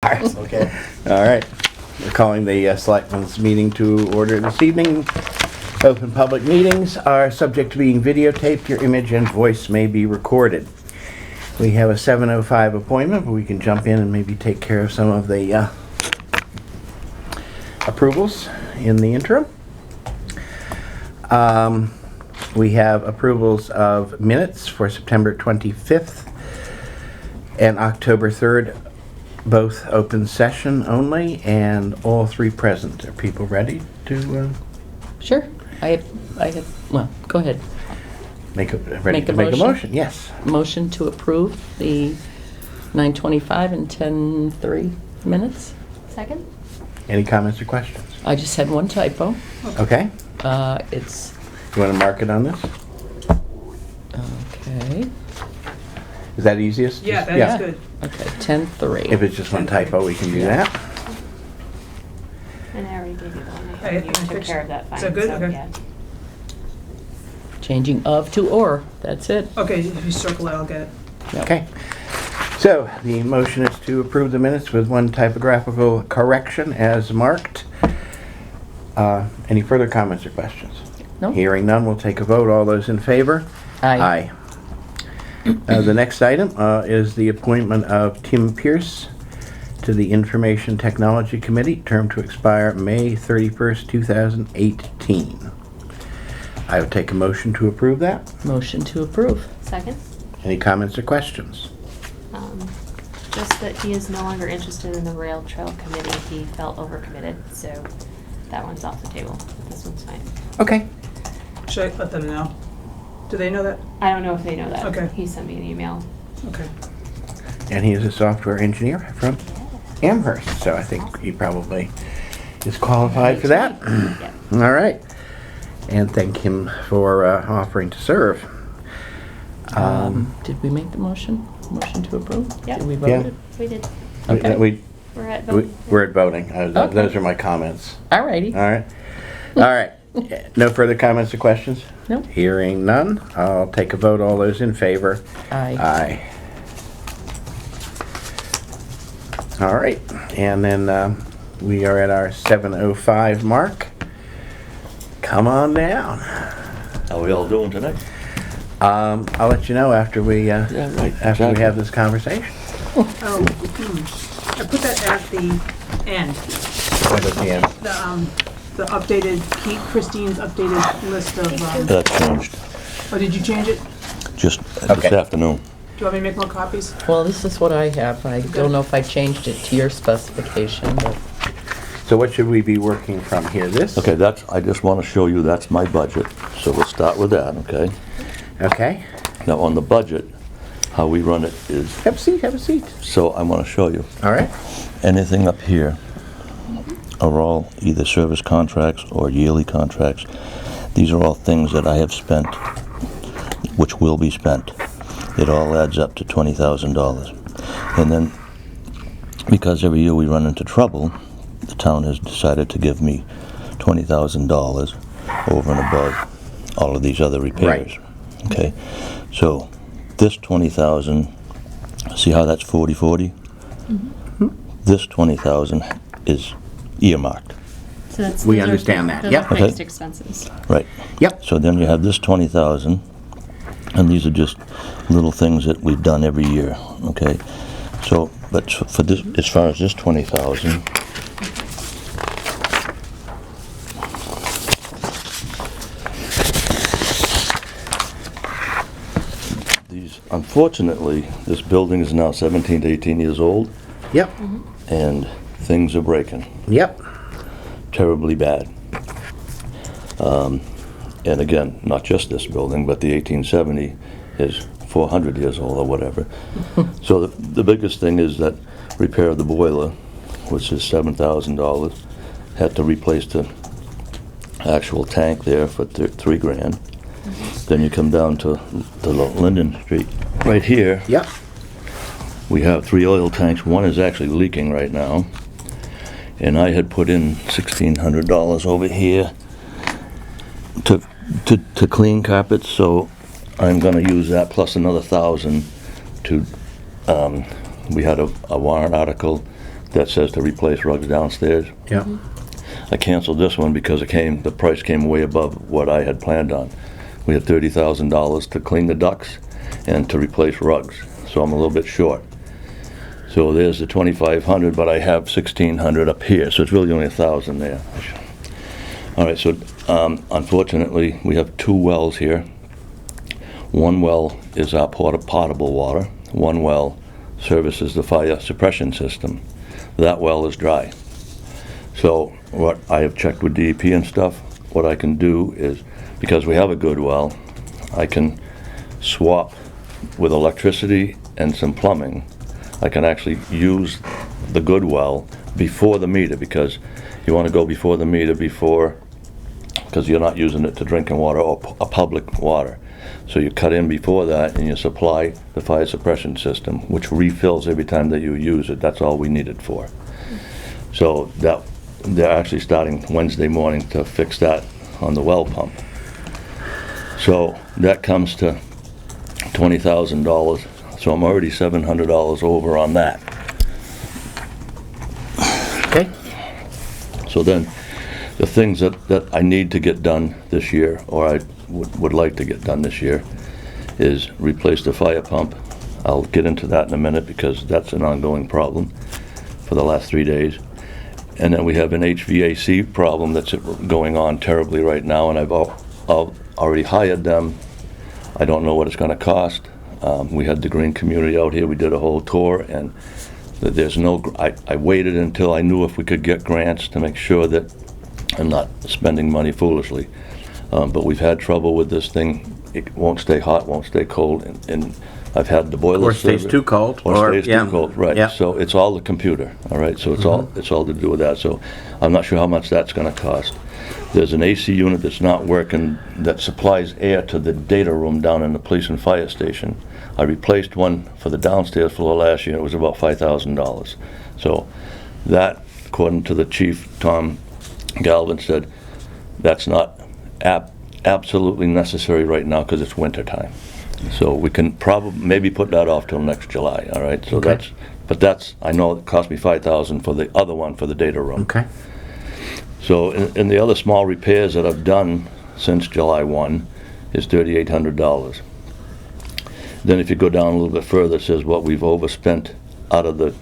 Okay. All right. We're calling the Selectmen's meeting to order this evening. Open public meetings are subject to being videotaped. Your image and voice may be recorded. We have a 7:05 appointment, but we can jump in and maybe take care of some of the approvals in the interim. We have approvals of minutes for September 25th and October 3rd. Both open session only, and all three present. Are people ready to Sure. I have, well, go ahead. make a motion? Yes. Motion to approve the 9:25 and 10:03 minutes. Second? Any comments or questions? I just had one typo. Okay. It's, You want to mark it on this? okay. Is that easiest? Yeah, Just- that's good. Okay, 10:03. If it's just one typo, we can do that. And I already gave you the one. Hey, You took care of that fine. Is that good? So, Okay. yeah. Changing of to or, that's it. Okay, if you circle it, I'll get it. Yep. Okay. So the motion is to approve the minutes with one typographical correction as marked. Any further comments or questions? No? Hearing none, we'll take a vote. All those in favor? Aye. The next item is the appointment of Tim Pierce to the Information Technology Committee, term to expire May 31st, 2018. I would take a motion to approve that. Motion to approve. Second? Any comments or questions? Just that he is no longer interested in the Rail Trail Committee. He felt overcommitted, so that one's off the table. This one's fine. Okay. Should I let them know? Do they know that? I don't know if they know that. Okay. He sent me an email. Okay. And he is a software engineer from Amherst, so I think he probably is qualified for that. Yeah. All right. And thank him for offering to serve. Did we make the motion? Motion to approve? Yep. Did we vote Yeah. it? We did. Okay. We're at voting. We're at voting. Okay. Those are my comments. All righty. All right. All right. No further comments or questions? No. Hearing none, I'll take a vote. All those in favor? Aye. Aye. All right. And then we are at our 7:05 mark. Come on down. How are we all doing tonight? I'll let you know after we right, after we exactly. have this conversation. Oh, I put that at the end. Right at the end. The updated, Christine's updated list of, That changed oh, did you change it? just Okay. this afternoon. Do you want me to make more copies? Well, this is what I have. I don't know if I changed it to your specification, but So what should we be working from here? This? Okay, I just want to show you that's my budget, so we'll start with that, okay? Okay. Now, on the budget, how we run it is, Have a seat. Have a seat. so I want to show you. All right. Anything up here are all either service contracts or yearly contracts. These are all things that I have spent, which will be spent. It all adds up to $20,000. And then, because every year we run into trouble, the town has decided to give me $20,000 over and above all of these other repairs. Right. Okay, so this 20,000, see how that's 40/40? This 20,000 is earmarked, So that's. We understand that. Those Yep. are Okay. fixed expenses. right? Yep. So then you have this 20,000, and these are just little things that we've done every year, okay? So, but for this, as far as this 20,000, these, unfortunately, this building is now 17 to 18 years old, Yep. and things are breaking Yep. terribly bad. And again, not just this building, but the 1870 is 400 years old or whatever. So the biggest thing is that repair of the boiler, which is $7,000. Had to replace the actual tank there for $3 grand. Then you come down to Linden Street. Right here, Yep. we have 3 oil tanks. One is actually leaking right now. And I had put in $1,600 over here to clean carpets, so I'm gonna use that plus another 1,000 to, we had a warrant article that says to replace rugs downstairs. Yeah. I canceled this one because the price came way above what I had planned on. We had $30,000 to clean the ducts and to replace rugs, so I'm a little bit short. So there's the 2,500, but I have 1,600 up here, so it's really only 1,000 there. All right, so unfortunately, we have 2 wells here. One well is our potable water. One well services the fire suppression system. That well is dry. So what I have checked with DEP and stuff, what I can do is, because we have a good well, I can swap with electricity and some plumbing. I can actually use the good well before the meter, because you want to go before the meter because you're not using it to drinking water or a public water. So you cut in before that and you supply the fire suppression system, which refills every time that you use it. That's all we need it for. So they're actually starting Wednesday morning to fix that on the well pump. So that comes to $20,000. So I'm already $700 over on that. Okay. So then, the things that I need to get done this year, or I would like to get done this year, is replace the fire pump. I'll get into that in a minute because that's an ongoing problem for the last 3 days. And then we have an HVAC problem that's going on terribly right now, and I've already hired them. I don't know what it's going to cost. We had the green community out here. We did a whole tour, and there's no. I waited until I knew if we could get grants to make sure that I'm not spending money foolishly. But we've had trouble with this thing. It won't stay hot, won't stay cold, and I've had the boiler. Or stays too cold. Or stays too cold, right? Yeah. So it's all the computer. All right. So it's all to do with that. So I'm not sure how much that's going to cost. There's an AC unit that's not working that supplies air to the data room down in the police and fire station. I replaced one for the downstairs floor last year. It was about $5,000. So that, according to the chief, Tom Galvin, said that's not absolutely necessary right now because it's winter time. So we can probably maybe put that off till next July. All right. So Okay. that's I know it cost me $5,000 for the other one for the data room. Okay. So in the other small repairs that I've done since July 1 is $3,800. Then if you go down a little bit further, it says what we've overspent out of the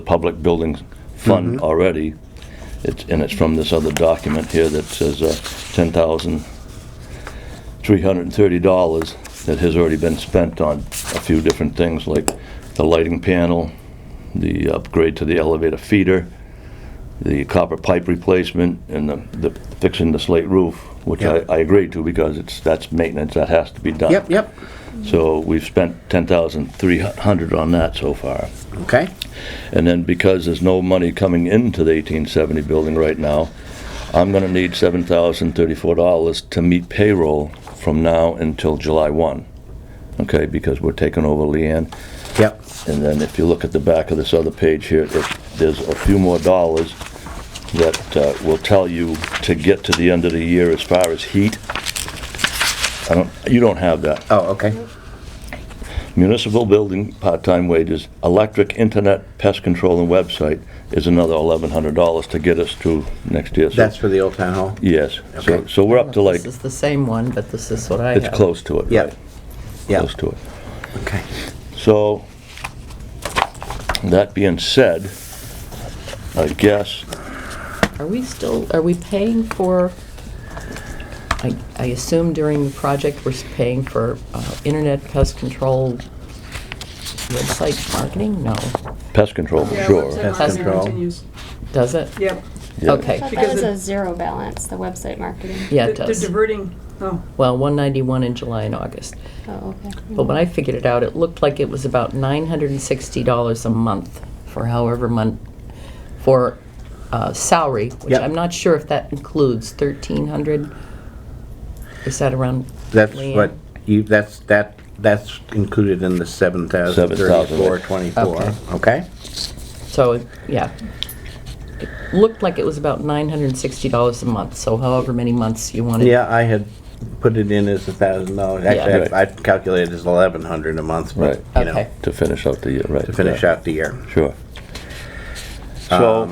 public buildings fund already. It's from this other document here that says $10,330 that has already been spent on a few different things, like the lighting panel, the upgrade to the elevator feeder, the copper pipe replacement, and the fixing the slate roof, which Yep. I agreed to because that's maintenance that has to be done. Yep. So we've spent $10,300 on that so far. Okay. And then because there's no money coming into the 1870 building right now, I'm gonna need $7,034 to meet payroll from now until July 1. Okay, because we're taking over Leanne. Yep. And then if you look at the back of this other page here, there's a few more dollars that will tell you to get to the end of the year as far as heat. You don't have that. Oh, okay. Municipal building part-time wages, electric, internet, pest control, and website is another $1,100 to get us to next year. So, That's for the old town hall? yes. Okay. So we're up to like, This is the same one, but this is what I have. it's close to it. Yep. Right? Yep. Close to it. Okay. So, that being said, I guess, Are we paying for, I assume during the project, we're paying for internet pest control website marketing? No. pest control for Yeah, sure. website Pest marketing control. continues. Does it? Yep. Yeah. Okay. I thought Because that was the- a zero balance, the website marketing. Yeah, it They're does. diverting, oh, Well, 191 in July and August. Oh, okay. But when I figured it out, it looked like it was about $960 a month for however month, for salary, which Yep. I'm not sure if that includes 1,300. Is that around? That's Leanne? what that's included in the 7,034.24. Okay. Okay? So, yeah. It looked like it was about $960 a month, so however many months you wanted. Yeah, I had put it in as $1,000. Actually, Yeah. I calculated as $1,100 a month, but, Right. you know, Okay. To finish out the year, right. to finish yeah. out the year. Sure. So,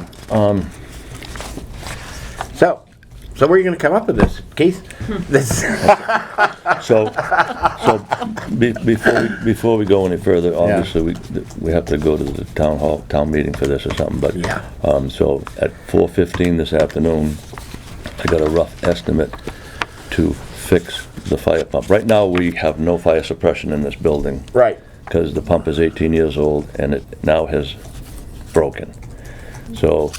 So where are you gonna come up with this, Keith? This, before we go any further, obviously, we have to go to the town meeting for this or something, but, Yeah. so at 4:15 this afternoon, I got a rough estimate to fix the fire pump. Right now, we have no fire suppression in this building. right, Because the pump is 18 years old and it now has broken. So,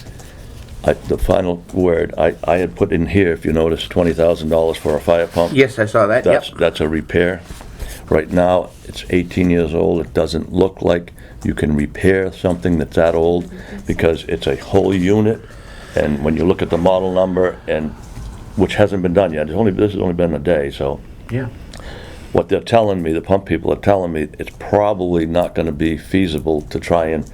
the final word, I had put in here, if you notice, $20,000 for a fire pump. yes, I saw that, yep. That's a repair. Right now, it's 18 years old. It doesn't look like you can repair something that's that old because it's a whole unit. And when you look at the model number, and which hasn't been done yet, this has only been a day, so. Yeah. What they're telling me, the pump people are telling me, it's probably not gonna be feasible to try and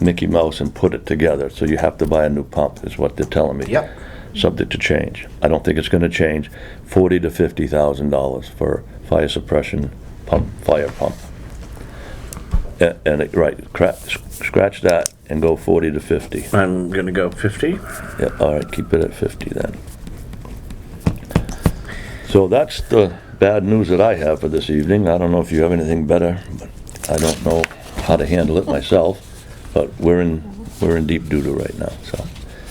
Mickey Mouse and put it together, so you have to buy a new pump, is what they're telling me. Yep. Subject to change. I don't think it's gonna change. $40,000 to $50,000 for fire suppression pump, fire pump. And scratch that and go 40 to 50. I'm gonna go 50. Yeah, all right, keep it at 50 then. So that's the bad news that I have for this evening. I don't know if you have anything better, but I don't know how to handle it myself. But we're in deep doo-doo right now, so.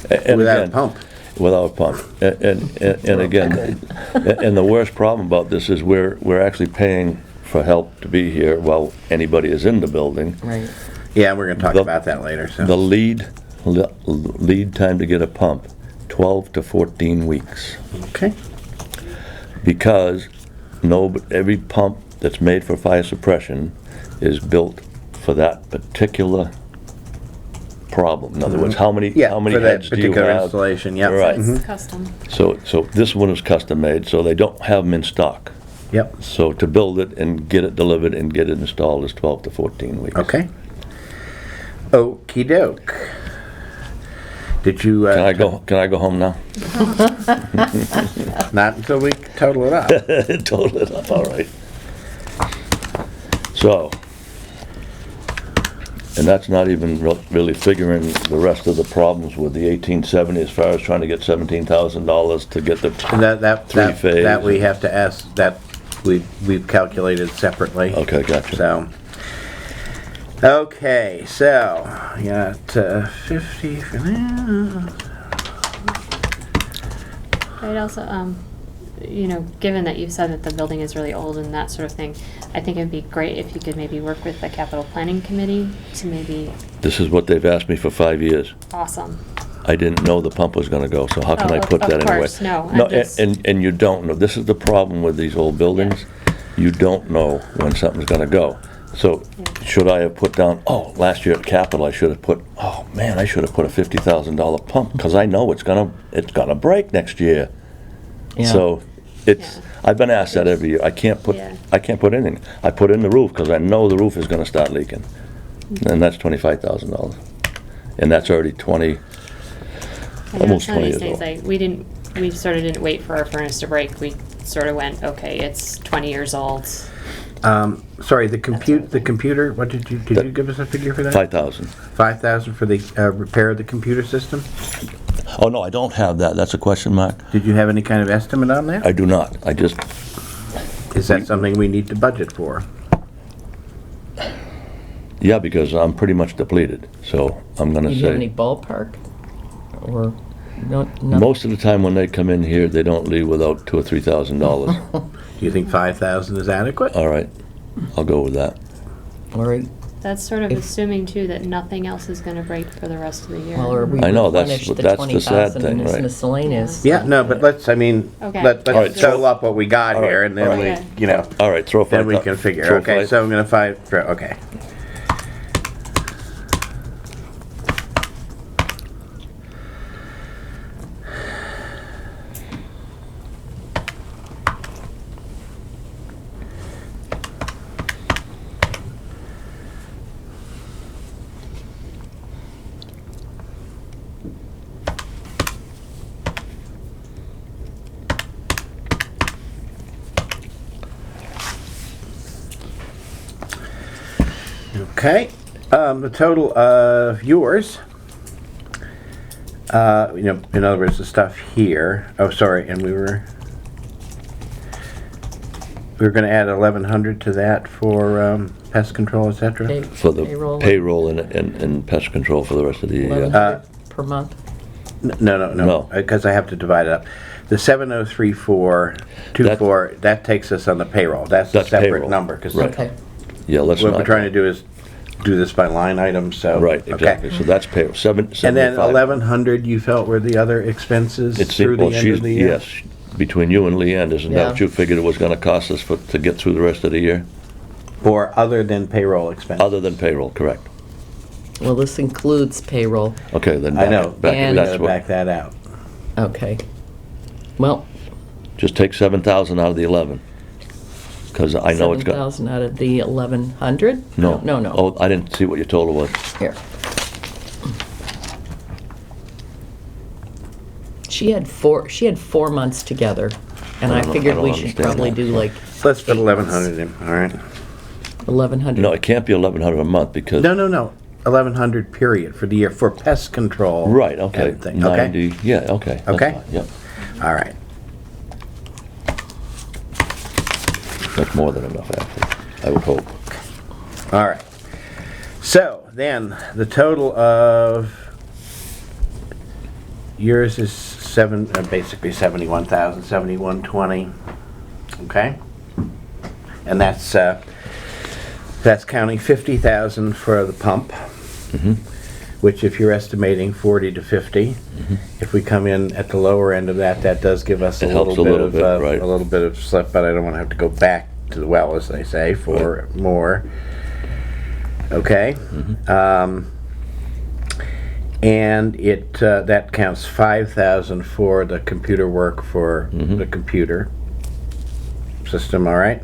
And Without a again, pump. Without a pump. And again, and the worst problem about this is we're actually paying for help to be here while anybody is in the building. Right. Yeah, we're gonna talk The- about that later, so. The lead time to get a pump, 12 to 14 weeks. Okay, Because every pump that's made for fire suppression is built for that particular problem. In other words, how many yeah, for that heads do you particular have? installation, yep. Right. It's custom. So this one is custom made, so they don't have them in stock. Yep, So to build it and get it delivered and get it installed is 12 to 14 weeks. okay. Okey doke. Did you, Can I go home now? not until we total it up. Total it up, all right. So, and that's not even really figuring the rest of the problems with the 1870 as far as trying to get $17,000 to get the And that three-phase. that we have to ask, that we've calculated separately. Okay, gotcha. So, okay, so, you got 50 for now. I'd also, given that you've said that the building is really old and that sort of thing, I think it'd be great if you could maybe work with the capital planning committee to maybe, This is what they've asked me for 5 years. awesome. I didn't know the pump was gonna go, so how can Oh, I put of that anyway? course, no, No, I'm just- and you don't know. This is the problem with these old buildings. You don't know when something's gonna go. So, should I have put down, last year at Capital, I should have put, I should have put a $50,000 pump, because I know it's gonna break next year. Yeah. So, I've been asked that every year. I can't put Yeah. anything. I put in the roof, because I know the roof is gonna start leaking. And that's $25,000. And that's already And almost that's one of 20 these years things, old. we sort of didn't wait for our furnace to break. We sort of went, okay, it's 20 years old. Sorry, the computer, what did you give us a figure for that? 5,000. 5,000 for the repair of the computer system? Oh, no, I don't have that. That's a question mark. Did you have any kind of estimate on that? I do not. I just, Is that something we need to budget for? yeah, because I'm pretty much depleted, so I'm gonna Do you have any say. ballpark? Or, no? Most of the time when they come in here, they don't leave without $2,000 or $3,000. Do you think 5,000 is adequate? All right, I'll go with that. Or, That's sort of If- assuming too that nothing else is gonna break for the rest of the year. well, or we I know, that's- replenish the that's the sad 20,000 thing, in this right. miscellaneous. Yeah, no, but let's Okay. let's All right, total up what we got all right, here, and then all we, right. you know, All right, throw 5,000. then we can figure. throw Okay, 5 so I'm gonna okay. Okay, the total of yours You know, in other words, the stuff here, oh, sorry, and we were gonna add 1,100 to that for, pest control, et cetera? Pay- For the payroll and pest control for the rest of the year. 1,100 per month? No, No. because I have to divide it up. The 703,424, that takes us on the payroll. That's a That's separate payroll. number, because Right. Okay. Yeah, let's what not. we're trying to do is do this by line items, so. Right, okay. exactly. So that's payroll, And then 75. 1,100 you felt were the other expenses It's through the well, end of the year? yes, between you and Leanne, isn't that Yeah. what you figured it was gonna cost us to get through the rest of the year? Or other than payroll expenses? Other than payroll, correct. Well, this includes payroll. Okay, then I know, back, And- we that's gotta what, back that out. Okay. Well, just take 7,000 out of the 11. Because I know it's got, 7,000 out of the 1,100? no. No, no. Oh, I didn't see what your total was. Here. She had 4 months together, and I I don't figured we understand should probably that. do like Let's put 8 months. 1,100 in, all right? 1,100. No, it can't be 1,100 a month because. No, 1,100 period for the year, for pest control. Right, okay. and thing, okay? 90, yeah, okay. that's Okay. fine, Yep, All right. that's more than enough, actually, I would hope. All right. So then the total of yours is basically 71,000, 7120. Okay. And that's counting 50,000 for the pump, which if you're estimating 40 to 50, if we come in at the lower end of that, that does give us a It helps little a bit little of bit, right. a little bit of slip, but I don't want to have to go back to the well, as they say, for more. Okay. And it that counts 5,000 for the computer work for the computer system. All right.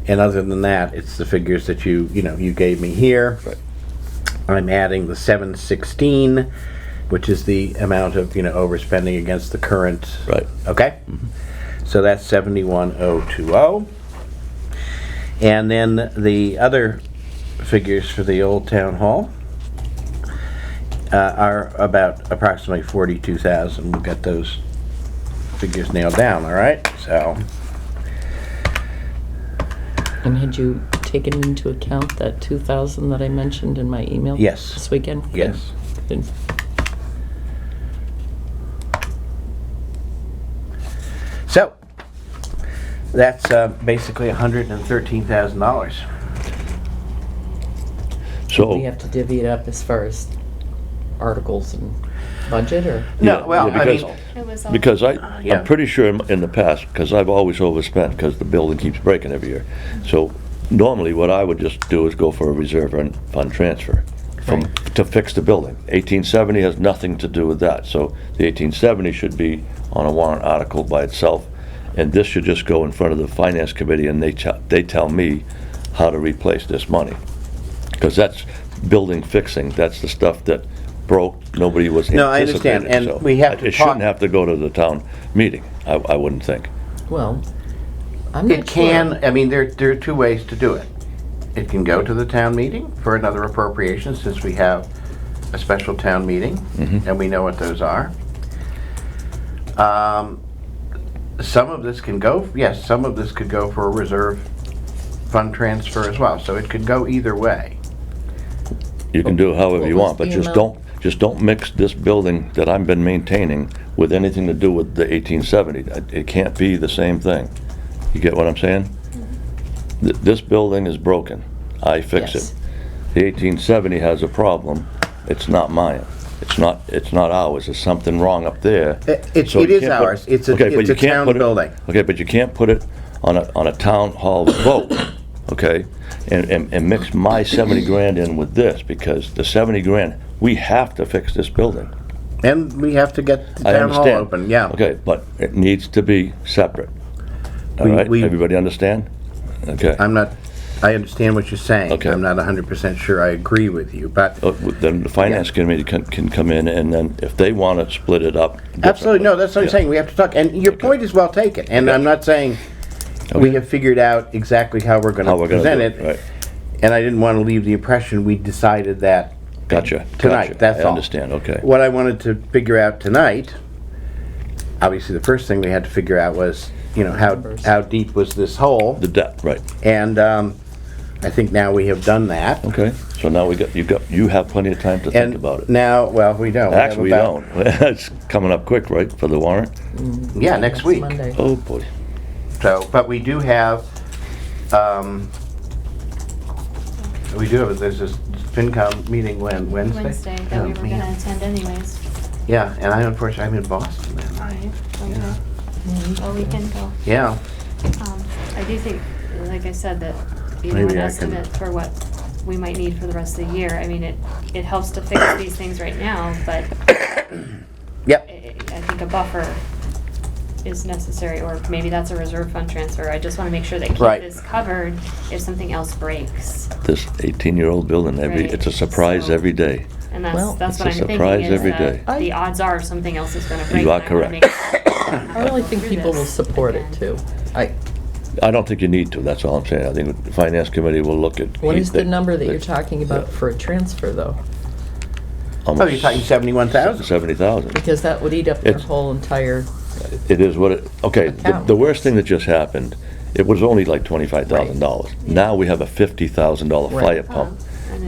And other than that, it's the figures that you gave me here. Right. I'm adding the 716, which is the amount of overspending against the current. Right. Okay. So that's 71,020. And then the other figures for the old town hall are about approximately 42,000. We'll get those figures nailed down, all right? So, And had you taken into account that 2,000 that I mentioned in my email? Yes. This weekend? Good. yes. Good. So, that's basically $113,000. So. We have to divvy it up as far as articles and budget, or? No, Yeah, well, yeah, I because- mean, It was all. Because Yeah. I'm pretty sure in the past, because I've always overspent, because the building keeps breaking every year. So normally what I would just do is go for a reserve fund transfer to fix the building. 1870 has nothing to do with that. So the 1870 should be on a warrant article by itself. And this should just go in front of the finance committee and they tell me how to replace this money. Because that's building fixing, that's the stuff that broke, nobody was No, I anticipating. understand, and So we have to it shouldn't talk- have to go to the town meeting, I wouldn't think. Well, I'm not it can, sure. I mean, there are two ways to do it. It can go to the town meeting for another appropriation, since we have a special town meeting, and we know what those are. Some of this can go, yes, some of this could go for a reserve fund transfer as well, so it could go either way. You can do it however What you was want, but the amount? just don't mix this building that I've been maintaining with anything to do with the 1870. It can't be the same thing. You get what I'm saying? This building is broken. I fix Yes. it. The 1870 has a problem. It's not mine. It's not ours. There's something wrong up there. It So you is can't put- ours. It's a okay, but you can't town put it- building. Okay, but you can't put it on a town hall vote, okay? And mix my 70 grand in with this, because the 70 grand, we have to fix this building. And we have to get the I town hall understand. open, yeah. Okay, but it needs to be separate. All We- right, we- everybody understand? Okay. I understand what you're saying. Okay. I'm not 100% sure I agree with you, but Then the finance committee can come in, and then if they want to split it up. absolutely, no, that's what I'm Yeah. saying. We have to talk, and your point is well taken, and Okay. I'm not saying we have figured out exactly how we're How gonna we're gonna present do it. it, right. And I didn't want to leave the impression we decided that Gotcha. Tonight, gotcha. that's I all. understand, okay. What I wanted to figure out tonight, obviously the first thing we had to figure out was, you know, Numbers. how deep was this hole? The depth, right. And I think now we have done that. Okay, so now you have plenty of time to think about it. Now, well, we don't. We have Actually, we about- don't. It's coming up quick, right, for the warrant? Yeah, next week. Monday. Oh, boy. So, but we do have, there's this FinCom meeting Wednesday? Wednesday that we were Oh, man. gonna attend anyways. Yeah, and unfortunately, I'm in Boston that night. Okay. Well, we can go. Yeah, I do think, like I said, that, you know, Maybe an I can- estimate for what we might need for the rest of the year, I mean, it helps to fix these things right now, but yep. I think a buffer is necessary, or maybe that's a reserve fund transfer. I just wanna make sure that Keith Right. is covered if something else breaks. This 18-year-old building, Right, it's a surprise so- every day. And Well, that's it's what a I'm thinking, surprise is every that day. the odds are something else is gonna break. You are and I wanna correct. make- I really think through people will this support it again. too. I don't think you need to, that's all I'm saying. I think the Finance Committee will look at... What is the number that you're talking about for a transfer though? Oh, you're talking 71,000? 70,000. Because that would eat up their It's- whole entire, It is what it, okay, Account. the worst thing that just happened, it was only like $25,000. Now we have a $50,000 Right. fire pump,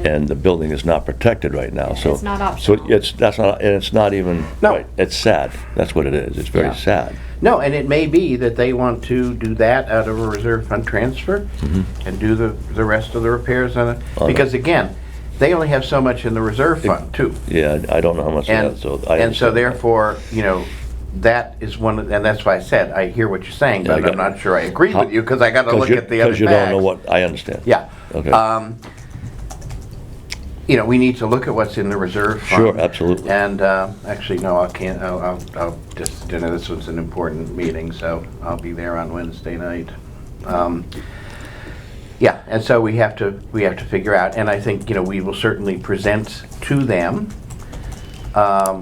and the building is not protected right now, so. It's not So optional. that's not, and it's not even, No. right, it's sad, that's what it is, it's very Yeah. sad. No, and it may be that they want to do that out of a reserve fund transfer and do the rest of the repairs on it. On it. Because again, they only have so much in the reserve fund too. Yeah, I don't know how much And, of that, so I and so understand that. therefore, you know, that is one, and that's why I said, I hear what you're saying, Yeah, I but got- I'm not sure I agree How- with you, because I gotta look at the other Because you don't know bags. what, I understand. Yeah. Okay. You know, we need to look at what's in the reserve fund. Sure, absolutely. And, actually, no, I'll just, you know, this was an important meeting, so I'll be there on Wednesday night. Yeah, and so we have to figure out, and I think, you know, we will certainly present to them,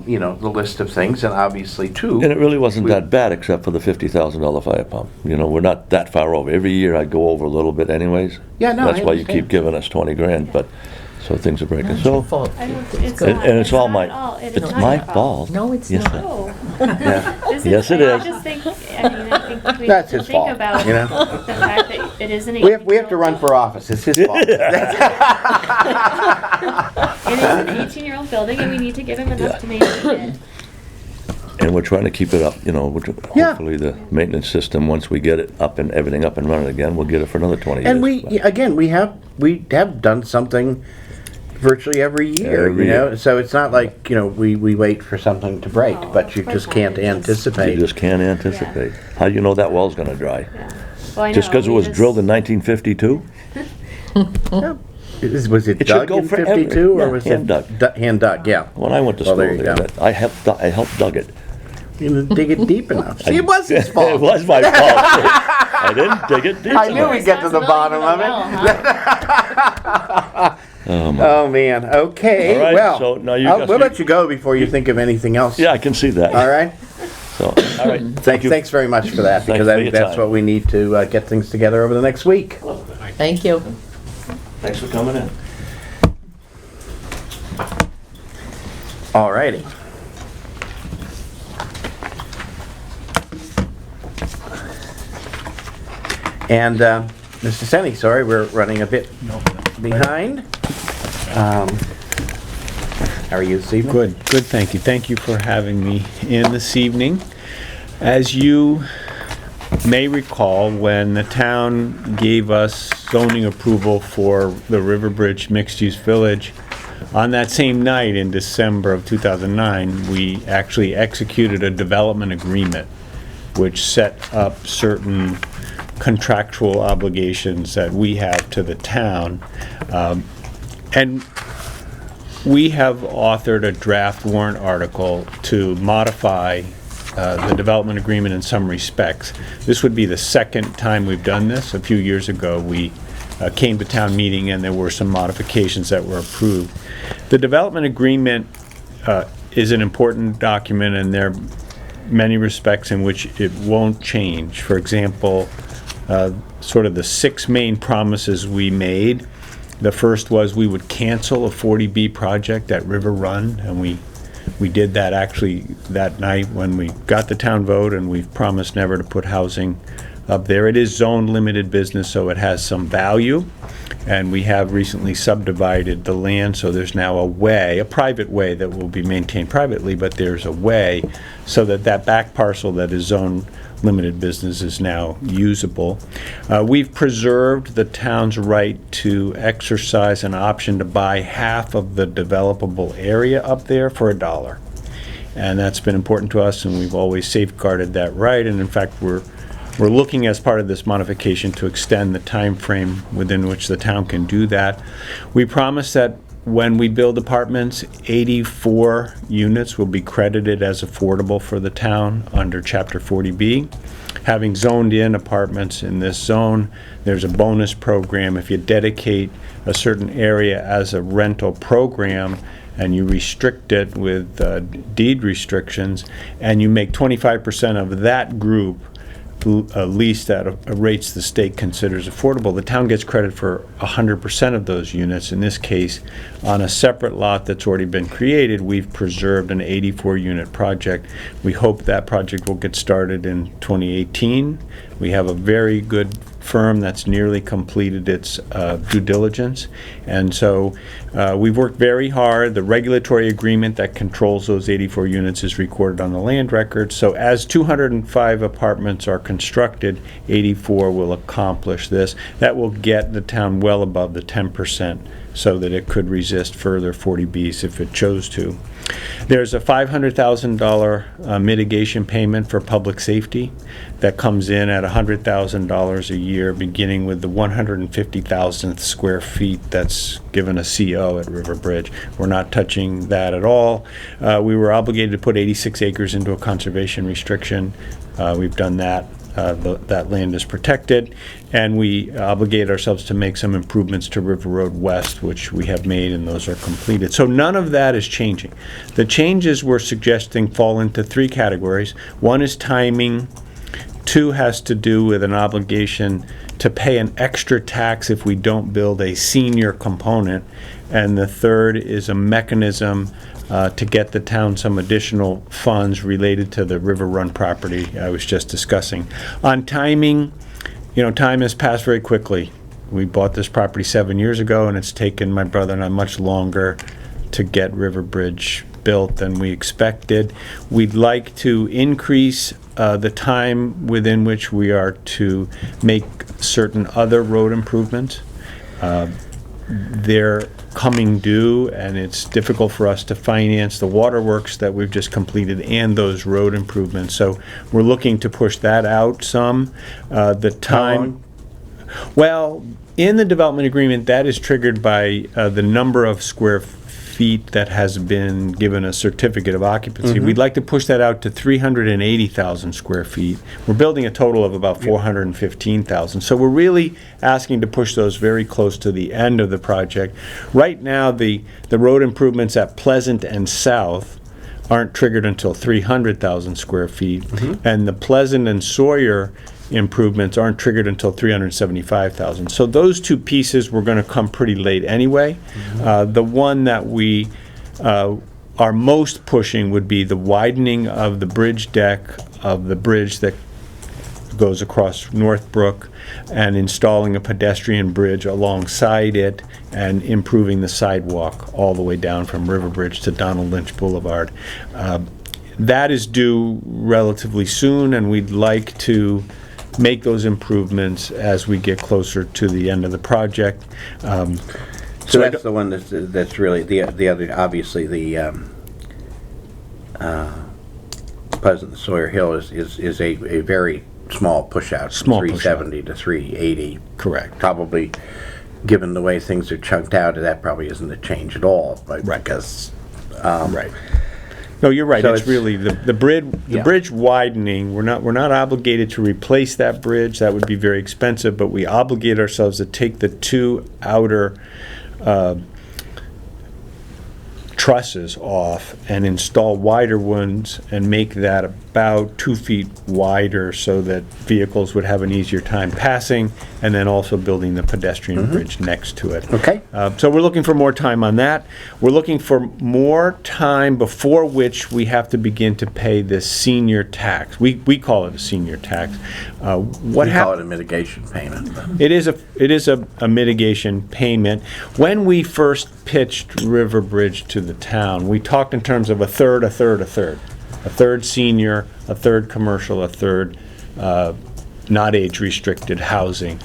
you know, the list of things, and obviously too. And it really wasn't we- that bad, except for the $50,000 fire pump. You know, we're not that far over. Every year I go over a little bit anyways. Yeah, no, I That's why you understand. keep giving us 20 grand, but, so things are breaking. not your So, fault. I don't, It's it's good. not. and it's all not my, at all- it is it's not my your fault. No, it's Yes, not. it- No. Yeah. Yes, it I is. just think, I mean, I think we That's have to his think fault, about you know? the fact that it is an 18-year-old. We have to run for office, it's his fault. It is an 18-year-old building, and we need to give him Yeah. enough to maintain it. And we're trying to keep it up, you know, Yeah. hopefully the maintenance system, once we get it up and everything up and running again, we'll get it for another 20 years. And again, we have done something virtually every year, Every you know? year. So it's not like, you know, we wait for something to break, No, but you of just course can't not. It just- You anticipate. just can't anticipate. How do you know that well's gonna dry? Yeah. Well, I Just know, because it we was just- drilled in 1952? Was it It should dug go in forever. 52 Yeah, or was hand it? Hand dug, yeah. When I went to Well, school there you there, go. I helped dug it. You didn't dig it deep enough. See, it was his fault. It was my fault. I didn't dig it deep I knew enough. we'd get to the bottom of it. Oh, my. Oh, man, okay, All right, well, so now you we'll guys- let you go before you think of anything else. Yeah, I can see that. All right? So, all right. Thank you. Thanks very much for that, Thanks because for I your think that's time. what we need to get things together over the next week. Thank you. Thanks for coming in. All righty. And, Mr. Senni, sorry, we're running a bit behind. How are you this evening? Good, thank you. Thank you for having me in this evening. As you may recall, when the town gave us zoning approval for the Riverbridge Mixed-Use Village, on that same night in December of 2009, we actually executed a development agreement which set up certain contractual obligations that we have to the town. And we have authored a draft warrant article to modify the development agreement in some respects. This would be the second time we've done this. A few years ago, we came to town meeting and there were some modifications that were approved. The development agreement is an important document, and there are many respects in which it won't change. For example, sort of the 6 main promises we made The first was we would cancel a 40B project at River Run, and we did that actually that night when we got the town vote, and we've promised never to put housing up there. It is zone limited business, so it has some value, and we have recently subdivided the land, so there's now a way, a private way that will be maintained privately, but there's a way so that that back parcel that is zone limited business is now usable. We've preserved the town's right to exercise an option to buy half of the developable area up there for $1. And that's been important to us, and we've always safeguarded that right. And in fact, we're looking as part of this modification to extend the time frame within which the town can do that. We promise that when we build apartments, 84 units will be credited as affordable for the town under Chapter 40B. Having zoned in apartments in this zone, there's a bonus program. If you dedicate a certain area as a rental program and you restrict it with deed restrictions, and you make 25% of that group leased at rates the state considers affordable, the town gets credit for 100% of those units. In this case, on a separate lot that's already been created, we've preserved an 84-unit project. We hope that project will get started in 2018. We have a very good firm that's nearly completed its due diligence, and so we've worked very hard. The regulatory agreement that controls those 84 units is recorded on the land record, so as 205 apartments are constructed, 84 will accomplish this. That will get the town well above the 10% so that it could resist further 40Bs if it chose to. There's a $500,000 mitigation payment for public safety that comes in at $100,000 a year, beginning with the 150,000th square feet that's given a CO at River Bridge. We're not touching that at all. We were obligated to put 86 acres into a conservation restriction. We've done that. That land is protected, and we obligate ourselves to make some improvements to River Road West, which we have made, and those are completed. So none of that is changing. The changes we're suggesting fall into three categories. One is timing. Two has to do with an obligation to pay an extra tax if we don't build a senior component. And the third is a mechanism to get the town some additional funds related to the River Run property I was just discussing. On timing, time has passed very quickly. We bought this property 7 years ago, and it's taken my brother and I much longer to get River Bridge built than we expected. We'd like to increase the time within which we are to make certain other road improvements. They're coming due, and it's difficult for us to finance the waterworks that we've just completed and those road improvements. So we're looking to push that out some. The time, well, in the development agreement, that is triggered by the number of square feet that has been given a certificate of occupancy. We'd like to push that out to 380,000 square feet. We're building a total of about 415,000. So we're really asking to push those very close to the end of the project. Right now, the road improvements at Pleasant and South aren't triggered until 300,000 square feet, and the Pleasant and Sawyer improvements aren't triggered until 375,000. So those two pieces were going to come pretty late anyway. The one that we are most pushing would be the widening of the bridge deck of the bridge that goes across Northbrook, and installing a pedestrian bridge alongside it and improving the sidewalk all the way down from River Bridge to Donald Lynch Boulevard. That is due relatively soon, and we'd like to make those improvements as we get closer to the end of the project. So that's the one that's really the other. Obviously, the Pleasant and Sawyer Hill is a very small push out, from 370 to 380. Correct. Probably, given the way things are chunked out, that probably isn't a change at all. But Right. Because Right. No, you're right. So It's really the bridge widening. We're not obligated to replace that bridge. That would be very expensive. But we obligate ourselves to take the two outer trusses off and install wider ones and make that about 2 feet wider so that vehicles would have an easier time passing, and then also building the pedestrian bridge next to it. Okay. So we're looking for more time on that. We're looking for more time before which we have to begin to pay this senior tax. We call it a senior tax. We call it a mitigation payment. It is a mitigation payment. When we first pitched River Bridge to the town, we talked in terms of a third, a third, a third. A third senior, a third commercial, a third not age-restricted housing.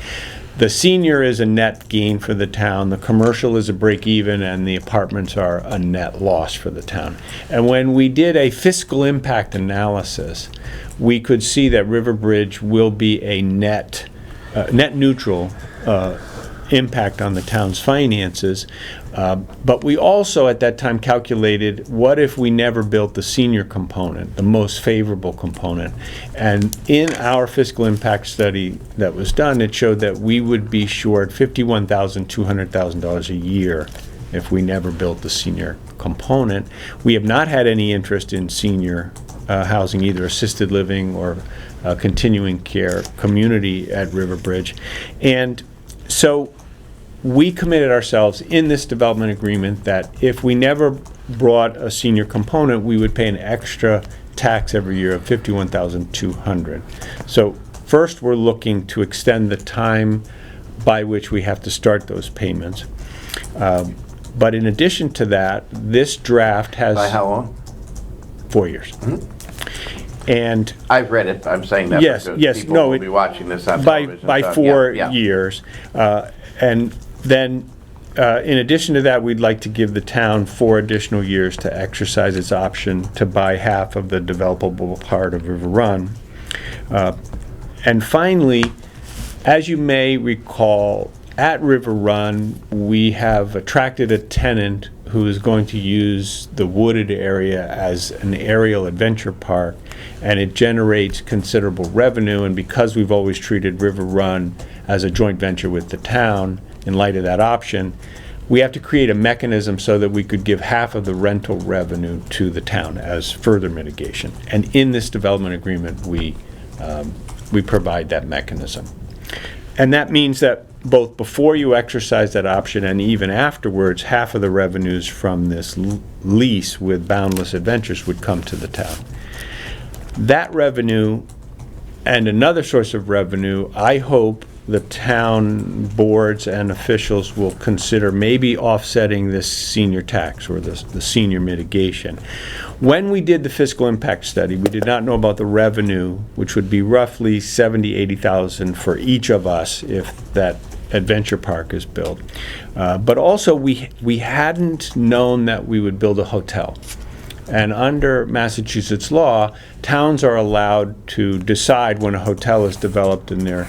The senior is a net gain for the town, the commercial is a break even, and the apartments are a net loss for the town. And when we did a fiscal impact analysis, we could see that River Bridge will be a net neutral impact on the town's finances. But we also at that time calculated, what if we never built the senior component, the most favorable component? And in our fiscal impact study that was done, it showed that we would be short $51,000, $200,000 a year if we never built the senior component. We have not had any interest in senior housing, either assisted living or continuing care community at River Bridge. And so we committed ourselves in this development agreement that if we never brought a senior component, we would pay an extra tax every year of $51,200. So first, we're looking to extend the time by which we have to start those payments. But in addition to that, this draft has... By how long? 4 years. And I've read it. I'm saying that yes, because yes, people no, will it- be watching this on by television. by so, 4 yeah. years. And then, in addition to that, we'd like to give the town 4 additional years to exercise its option to buy half of the developable part of River Run. And finally, as you may recall, at River Run, we have attracted a tenant who is going to use the wooded area as an aerial adventure park, and it generates considerable revenue. And because we've always treated River Run as a joint venture with the town, in light of that option, we have to create a mechanism so that we could give half of the rental revenue to the town as further mitigation. And in this development agreement, we provide that mechanism. And that means that both before you exercise that option and even afterwards, half of the revenues from this lease with Boundless Adventures would come to the town. That revenue and another source of revenue, I hope the town boards and officials will consider maybe offsetting this senior tax or the senior mitigation. When we did the fiscal impact study, we did not know about the revenue, which would be roughly $70,000, $80,000 for each of us if that adventure park is built. But also we hadn't known that we would build a hotel. And under Massachusetts law, towns are allowed to decide when a hotel is developed in their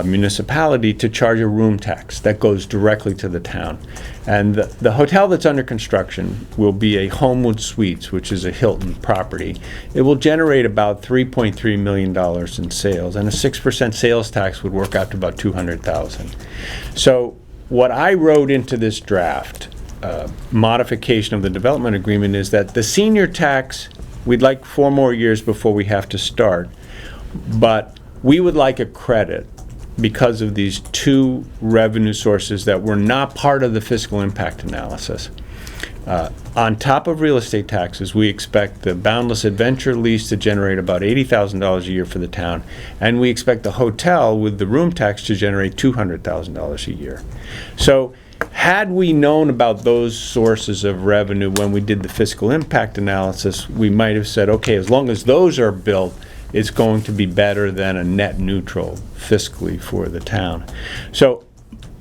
municipality to charge a room tax that goes directly to the town. And the hotel that's under construction will be a Homewood Suites, which is a Hilton property. It will generate about $3.3 million in sales, and a 6% sales tax would work out to about $200,000. So what I wrote into this draft modification of the development agreement is that the senior tax, we'd like 4 more years before we have to start, but we would like a credit because of these 2 revenue sources that were not part of the fiscal impact analysis. On top of real estate taxes, we expect the Boundless Adventure lease to generate about $80,000 a year for the town, and we expect the hotel with the room tax to generate $200,000 a year. So had we known about those sources of revenue when we did the fiscal impact analysis, we might have said, okay, as long as those are built, it's going to be better than a net neutral fiscally for the town. So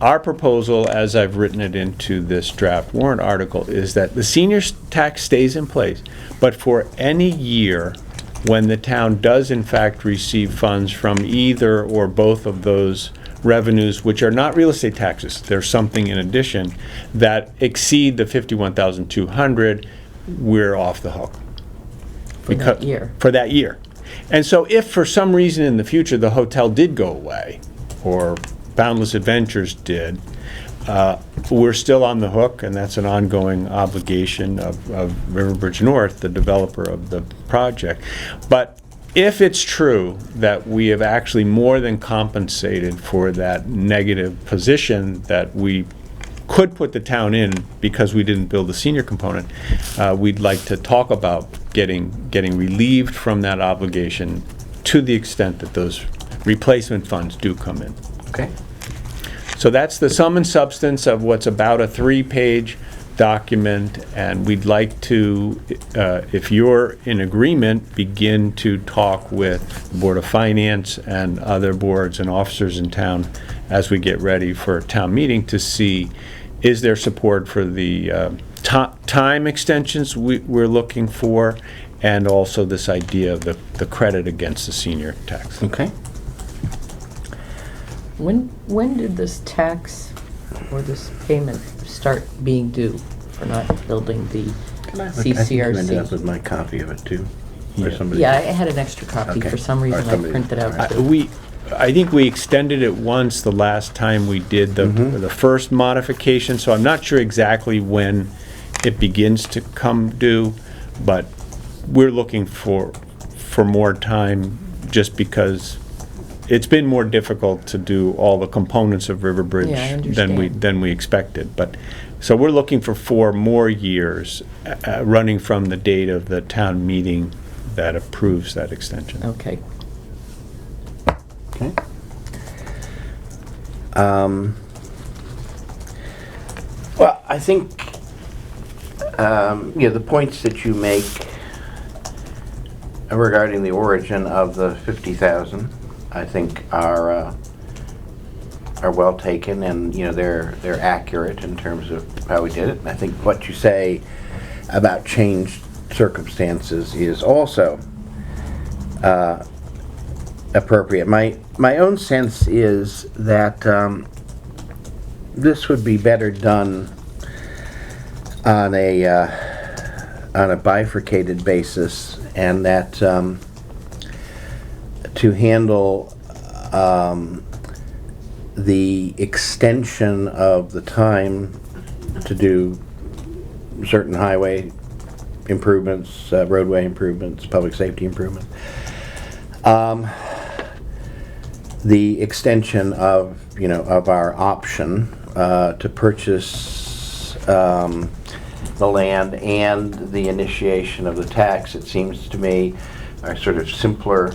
our proposal, as I've written it into this draft warrant article, is that the senior tax stays in place, but for any year when the town does in fact receive funds from either or both of those revenues, which are not real estate taxes, there's something in addition, that exceed the $51,200, we're off the hook. For that year. For that year. And so if for some reason in the future the hotel did go away, or Boundless Adventures did, we're still on the hook, and that's an ongoing obligation of Riverbridge North, the developer of the project. But if it's true that we have actually more than compensated for that negative position that we could put the town in because we didn't build the senior component, we'd like to talk about getting relieved from that obligation to the extent that those replacement funds do come in. Okay. So that's the sum and substance of what's about a 3-page document, and we'd like to, if you're in agreement, begin to talk with the Board of Finance and other boards and officers in town as we get ready for a town meeting to see, is there support for the time extensions we're looking for, and also this idea of the credit against the senior tax. Okay. When did this tax or this payment start being due for not building the I think you ended up CCRC? with my copy of it too. Or Yeah. somebody. Yeah, I had an extra copy. Okay. For some Or reason, I somebody- printed out. all right. two. I think we extended it once the last time we did the first modification, so I'm not sure exactly when it begins to come due, but we're looking for more time just because it's been more difficult to do all the components of River Bridge Yeah, I understand. than we expected. But so we're looking for 4 more years running from the date of the town meeting that approves that extension. Okay. Okay. Well, I think, the points that you make regarding the origin of the 50,000, I think are well taken, and, they're accurate in terms of how we did it. And I think what you say about changed circumstances is also appropriate. My own sense is that this would be better done on a bifurcated basis, and that to handle the extension of the time to do certain highway improvements, roadway improvements, public safety improvements. The extension of our option to purchase the land and the initiation of the tax, it seems to me, are sort of simpler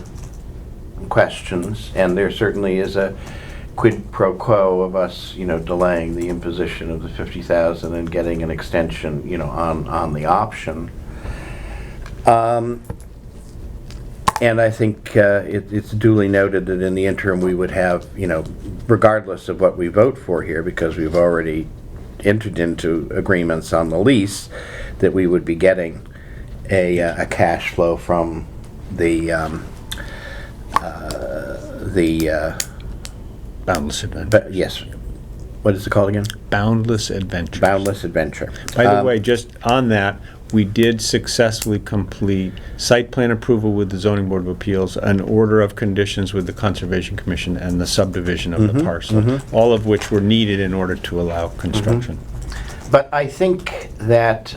questions, and there certainly is a quid pro quo of us, delaying the imposition of the 50,000 and getting an extension, on the option. And I think it's duly noted that in the interim we would have, regardless of what we vote for here, because we've already entered into agreements on the lease, that we would be getting a cash flow from the Boundless Adventure. yes. What is it called again? Boundless Adventure. Boundless Adventure. By the way, just on that, we did successfully complete site plan approval with the Zoning Board of Appeals, an order of conditions with the Conservation Commission, and the subdivision of the parcel, all of which were needed in order to allow construction. But I think that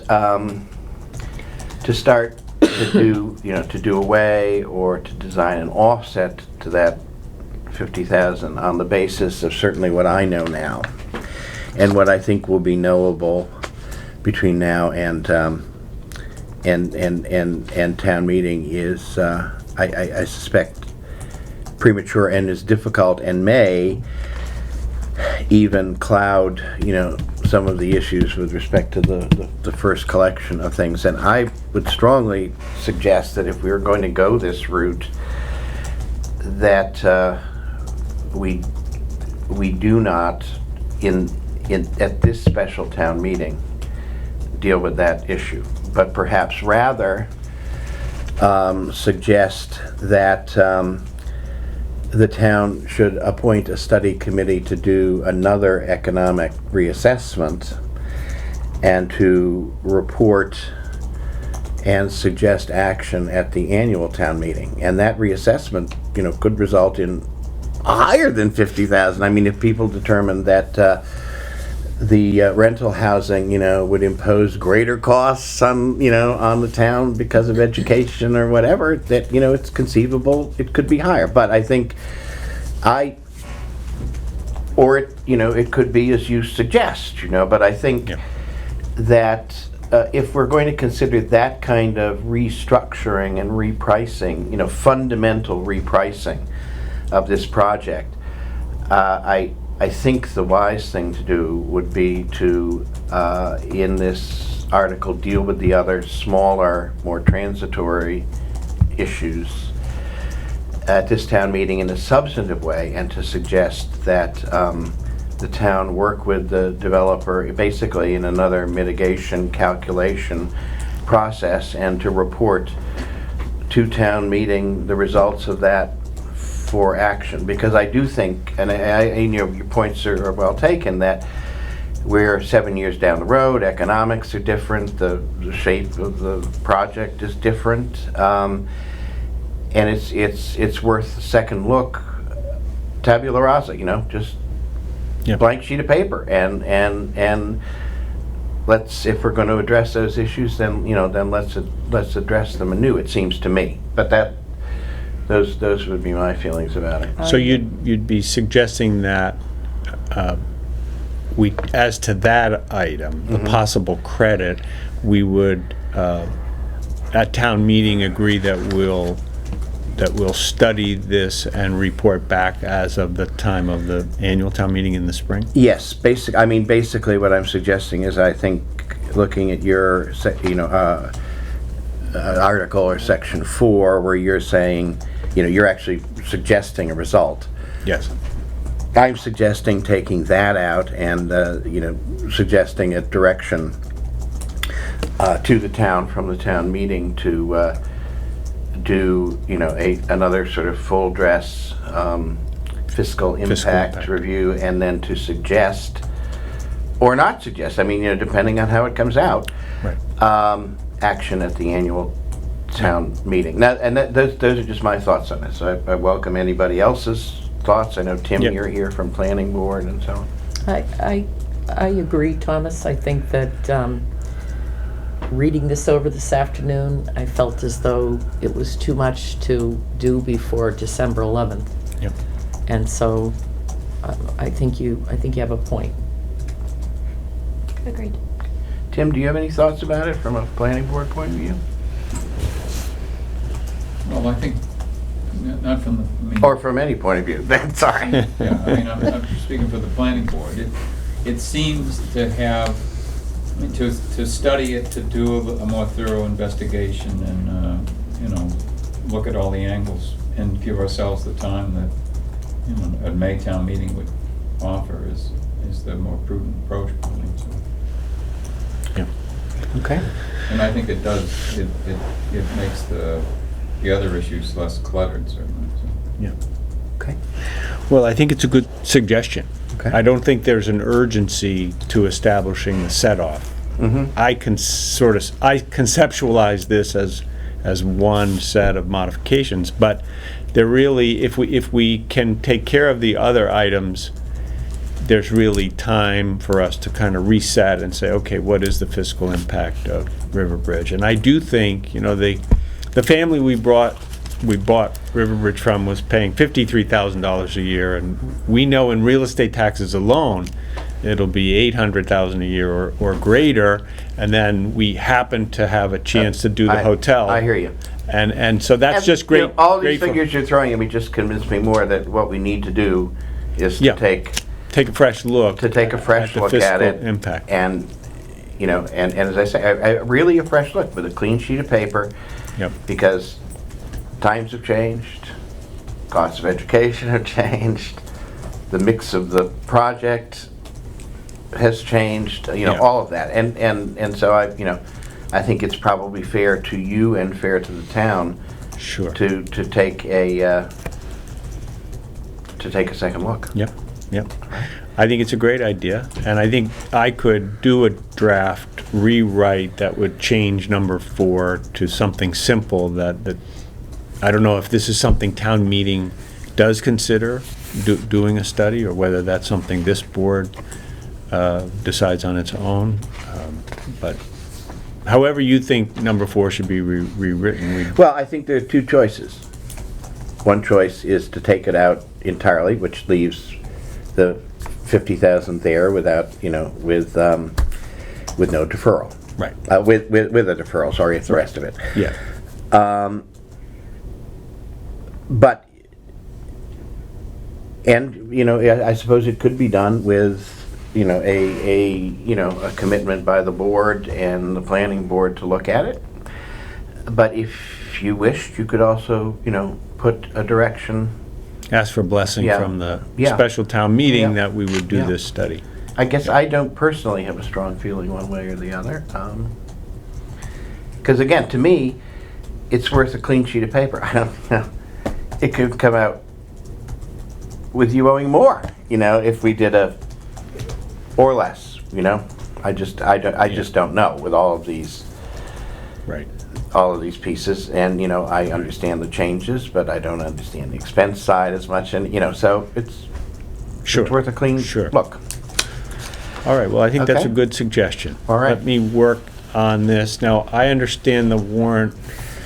to start to do away or to design an offset to that 50,000 on the basis of certainly what I know now, and what I think will be knowable between now and town meeting is, I suspect, premature and is difficult, and may even cloud, some of the issues with respect to the first collection of things. And I would strongly suggest that if we were going to go this route, that we do not at this special town meeting deal with that issue, but perhaps rather suggest that the town should appoint a study committee to do another economic reassessment and to report and suggest action at the annual town meeting. And that reassessment, could result in higher than 50,000. I mean, if people determine that the rental housing, would impose greater costs on, on the town because of education or whatever, that, it's conceivable it could be higher. But I think or it could be as you suggest, but I think that if we're going to consider that kind of restructuring and repricing, fundamental repricing of this project, I think the wise thing to do would be to, in this article, deal with the other smaller, more transitory issues at this town meeting in a substantive way, and to suggest that the town work with the developer basically in another mitigation calculation process, and to report to town meeting the results of that for action. Because I do think, and your points are well taken, that we're 7 years down the road, economics are different, the shape of the project is different, and it's worth a second look, tabula rasa, just blank sheet of paper, and let's, if we're going to address those issues, then let's address them anew, it seems to me. But those would be my feelings about it. So you'd be suggesting that we, as to that item, the possible credit, we would at town meeting agree that we'll study this and report back as of the time of the annual town meeting in the spring? Yes, basically what I'm suggesting is, I think, looking at your article or section 4, where you're saying, you're actually suggesting a result. Yes. I'm suggesting taking that out and, suggesting a direction to the town, from the town meeting, to do, another sort of full dress fiscal impact review, and then to suggest, or not suggest, depending on how it comes out, Right. Action at the annual town meeting. Now, and those are just my thoughts on this. I welcome anybody else's thoughts. I know, Tim, you're here from planning board and so on. I agree, Thomas. I think that reading this over this afternoon, I felt as though it was too much to do before December 11th. Yep. And so I think you have a point. Agreed. Tim, do you have any thoughts about it from a planning board point of view? Well, I think, not from the... Or from any point of view? Sorry. Yeah, I'm speaking for the planning board. It seems to have, to study it, to do a more thorough investigation and, look at all the angles and give ourselves the time that, a May town meeting would offer is the more prudent approach, probably. So. Yeah. Okay. And I think it does, it makes the other issues less cluttered, certainly. So. Yeah. Okay. Well, I think it's a good suggestion. Okay. I don't think there's an urgency to establishing the set-off. Mm-hmm. I conceptualize this as one set of modifications, but there really, if we can take care of the other items, there's really time for us to kind of reset and say, okay, what is the fiscal impact of Riverbridge? And I do think, the family we bought Riverbridge from was paying $53,000 a year, and we know in real estate taxes alone it'll be $800,000 a year or greater, and then we happen to have a chance to do the hotel. I hear you. And so that's just great. All these great figures you're throwing at me just convince me more that what we need to do is to take a fresh look. at the fiscal it, impact. and and as I say, really a fresh look with a clean sheet of paper. Yep. Because times have changed, costs of education have changed, the mix of the project has changed, all of that, and so I think it's probably fair to you and fair to the town, Sure. to take a second look. Yep. I think it's a great idea, and I think I could do a draft rewrite that would change number 4 to something simple that I don't know if this is something town meeting does consider doing a study, or whether that's something this board decides on its own. But however you think number 4 should be rewritten, Well, I think there are two choices. One choice is to take it out entirely, which leaves the 50,000 there without, with no deferral. right, With a deferral, sorry, it's the rest of it. yeah. But, I suppose it could be done with, a commitment by the board and the planning board to look at it. But if you wished, you could also, put a direction. Ask for blessing Yeah. from the Yeah. special town meeting Yeah. that we would do Yeah. this study. I guess I don't personally have a strong feeling one way or the other. Because again, to me, it's worth a clean sheet of paper. I don't, it could come out with you owing more, if we did or less, I just don't know with all of these Right. pieces, and I understand the changes, but I don't understand the expense side as much, and so it's Sure. it's worth a clean Sure. look. All right, well, I think that's a Okay. good suggestion. All right. Let me work on this. Now, I understand the warrant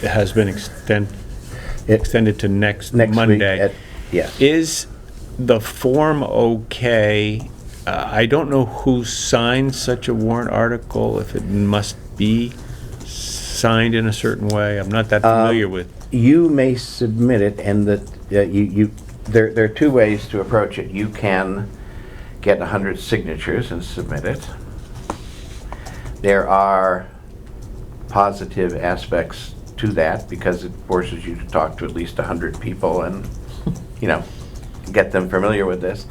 has been extended to next Next Monday. week, yes. Is the form okay? I don't know who signs such a warrant article, if it must be signed in a certain way. I'm not that familiar with. You may submit it, and that there are two ways to approach it. You can get 100 signatures and submit it. There are positive aspects to that because it forces you to talk to at least 100 people and, get them familiar with this.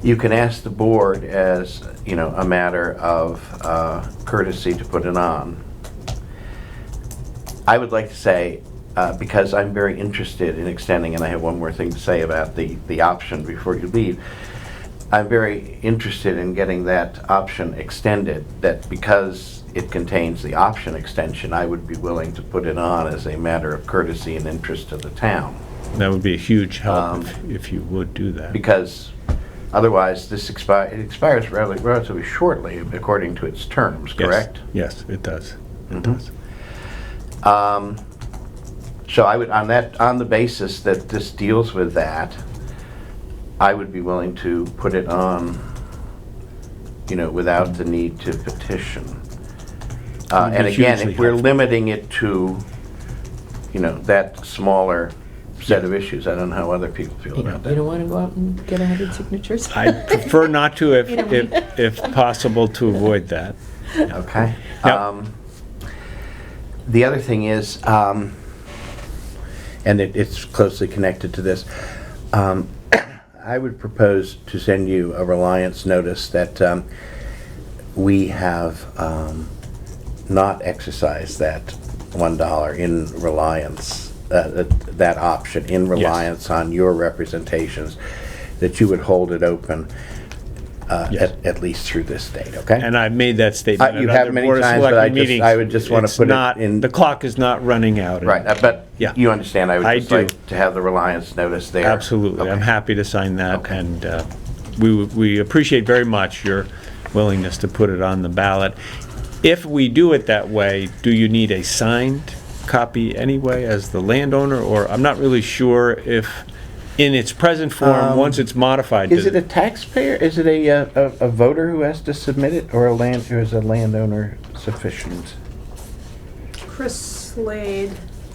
You can ask the board as, a matter of courtesy to put it on. I would like to say, because I'm very interested in extending, and I have one more thing to say about the option before you leave. I'm very interested in getting that option extended, that because it contains the option extension, I would be willing to put it on as a matter of courtesy and interest to the town. That would be a huge help if you would do that. Because otherwise, it expires relatively shortly according to its terms, Yes. correct? Yes, it does. It Mhm. does. So I would, on the basis that this deals with that, I would be willing to put it on, without the need to petition. And be again, hugely if we're helpful. limiting it to, that smaller set of issues, I don't know how other people feel You about that. don't want to go out and get 100 signatures? I'd prefer not to if possible to avoid that. Okay. Now- The other thing is, and it's closely connected to this, I would propose to send you a reliance notice that we have not exercised that $1 in reliance, that option in reliance on your representations, that you would hold it open Yes. at least through this date, okay? And I've made that statement You at have other many Board of times, but Selectmen meetings. I would just wanna It's put it not- in- The clock is not running out. Right, but Yeah. you understand, I would I just do. like to have the reliance notice there. Absolutely. I'm Okay. happy to sign that, Okay. and we appreciate very much your willingness to put it on the ballot. If we do it that way, do you need a signed copy anyway as the landowner, or I'm not really sure if, in its present form, once it's modified. Is it a taxpayer, is it a voter who has to submit it, or or is a landowner sufficient? Chris Slade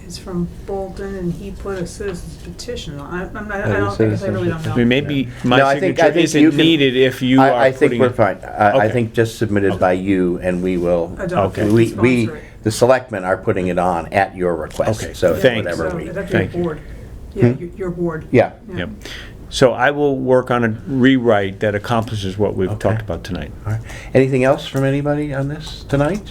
is from Bolton, and he put a citizen's petition on. I don't, I guess I really don't know. I mean, maybe No, my I think signature you isn't can- needed if you are I think putting we're it. fine. I Okay. think just submitted by you, and we will, Adopt it, we, sponsor it. the selectmen are putting it on at your request. Okay, So it's thanks. whatever So we, that'd be Thank your you. board. Yeah, Hmm? your board. yeah. Yep. So I will work on a rewrite that accomplishes what we've Okay. talked about tonight. All right. Anything else from anybody on this tonight?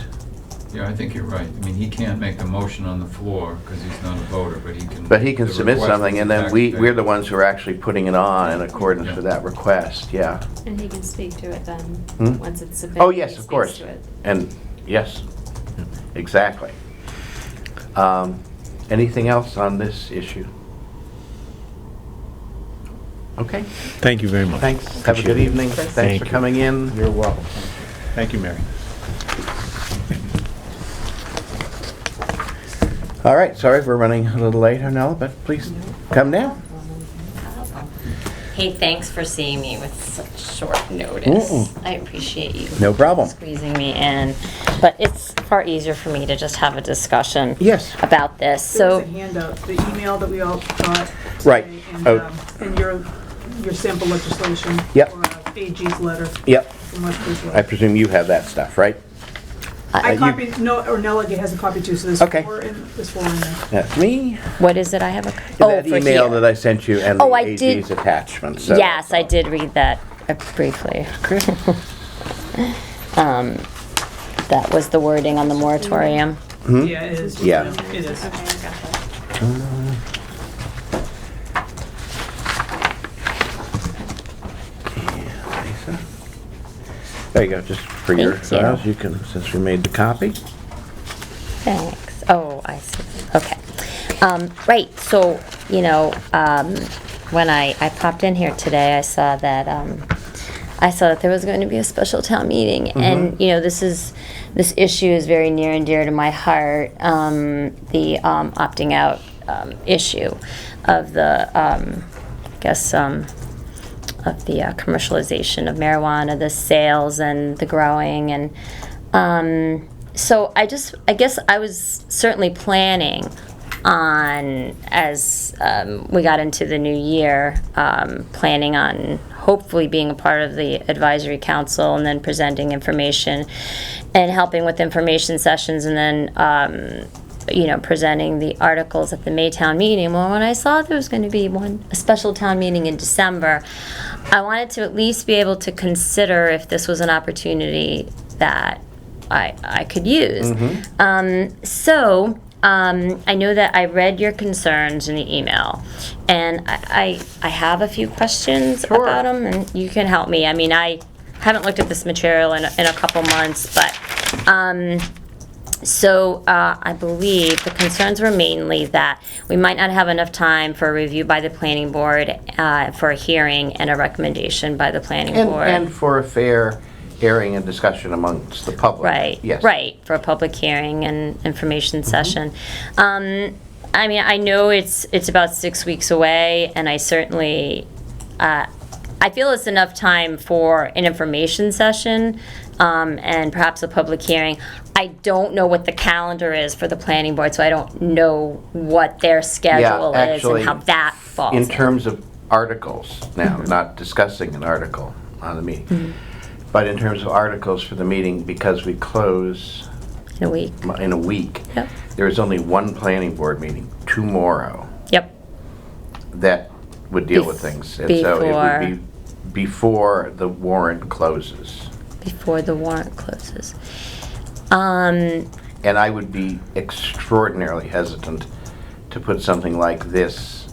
Yeah, I think you're right. I mean, he can't make a motion on the floor because he's not a voter, but he can. But he can the submit request something, is and then taxpayer. we're the ones who are actually putting it on in accordance Yeah. with that request, yeah. And he can speak to it then, Hmm? once it's submitted. Oh, yes, he of speaks course. to it. And, yes, exactly. Anything else on this issue? Okay, Thank you very much. thanks. Have a good Appreciate it. evening. Chris. Thanks for Thank you. coming in. You're welcome. Thank you, Mary. All right, sorry we're running a little late, Arnella, but please come down. Hey, thanks for seeing me with such short notice. Mm-mm. I appreciate you No problem. squeezing me in. But it's far easier for me to just have a discussion Yes. about this. There was So, a handout, the email that we all got. Right. today, Oh. And your sample legislation. Yep. Or AG's letter Yep, from West Bridgewater. I presume you have that stuff, right? I you- copied, no, Ornella has a copy too, so there's Okay. there's four in there. That's me. what is it I have a... That for email here. that I sent you and the Oh, I AG's did- attachment. So Yes, I did read that briefly. Great. That was the wording on the moratorium. Yeah, it is. Yeah. It is. Lisa. There you go, just for your Thank you. files, you can, since we made the copy. Thanks. Oh, I see. Okay. Right, so, when I popped in here today, I saw that there was going to be a special town meeting. And, this issue is very near and dear to my heart, the opting out issue of the, of the commercialization of marijuana, the sales and the growing. And so I guess I was certainly planning on, as we got into the new year, planning on hopefully being a part of the advisory council and then presenting information and helping with information sessions and then presenting the articles at the Maytown meeting. Well, when I saw there was going to be a special town meeting in December, I wanted to at least be able to consider if this was an opportunity that I could use. I know that I read your concerns in the email, and I have a few questions Sure. about them, and you can help me. I mean, I haven't looked at this material in a couple months, but I believe the concerns were mainly that we might not have enough time for a review by the planning board, for a hearing and a recommendation by the planning board. And for a fair airing and discussion amongst the public. Right, Yes. right, for a public hearing and information session. I mean, I know it's about 6 weeks away, and I certainly, I feel it's enough time for an information session, and perhaps a public hearing. I don't know what the calendar is for the planning board, so I don't know what their schedule is actually, and how that falls. In terms of articles, now, not discussing an article on the meeting, but in terms of articles for the meeting, because we close in a week. in a week, Yep. there is only one planning board meeting tomorrow Yep. that would deal with things. And so it would be before the warrant closes. Before the warrant closes. And I would be extraordinarily hesitant to put something like this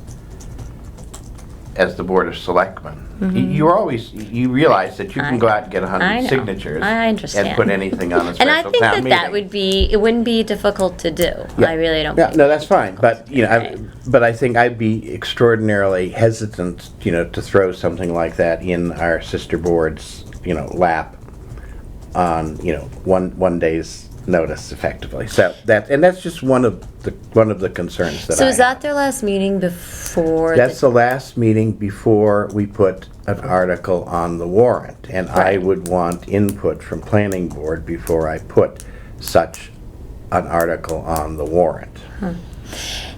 as the Board of Selectmen. You realize that you can go out and get I 100 know. signatures I understand. and put anything on a And special I think town that meeting. it wouldn't be difficult to do. Yeah. I really don't Yeah, think. no, it'd that's be fine, difficult but, to do. but I think I'd be extraordinarily hesitant, to throw something like that in our sister board's, lap on, one day's notice effectively. So that's just one of the concerns that I So is have. that their last meeting before? That's the last meeting before we put an article on the warrant, and I Right. would want input from planning board before I put such an article on the warrant.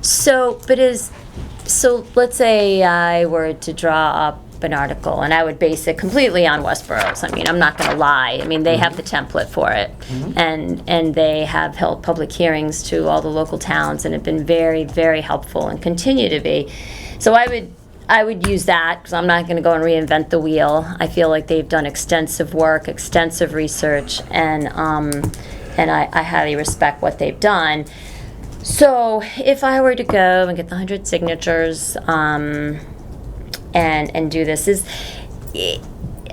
So let's say I were to draw up an article and I would base it completely on Westboro's. I mean, I'm not gonna lie. I mean, they have the template for it. And they have held public hearings to all the local towns and have been very, very helpful and continue to be. So I would use that, because I'm not gonna go and reinvent the wheel. I feel like they've done extensive work, extensive research, and I highly respect what they've done. So if I were to go and get the 100 signatures, and do this,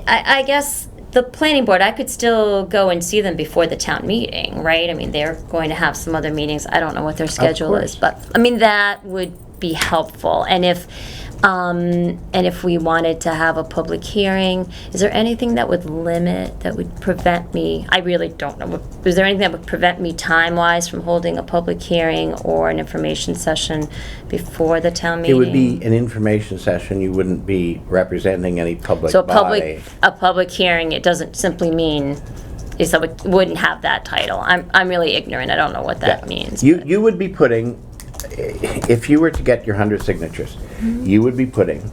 I guess the planning board, I could still go and see them before the town meeting, right? I mean, they're going to have some other meetings. I don't know what their schedule course. is, but I mean, that would be helpful. And if we wanted to have a public hearing, is there anything that would prevent me, I really don't know, is there anything that would prevent me time-wise from holding a public hearing or an information session before the town It meeting? would be an information session, you wouldn't be representing any public So body. a public hearing, it doesn't simply mean, so it wouldn't have that title. I'm really ignorant, I don't know what that Yeah. means. You, but- you would be putting, if you were to get your 100 signatures, you would be putting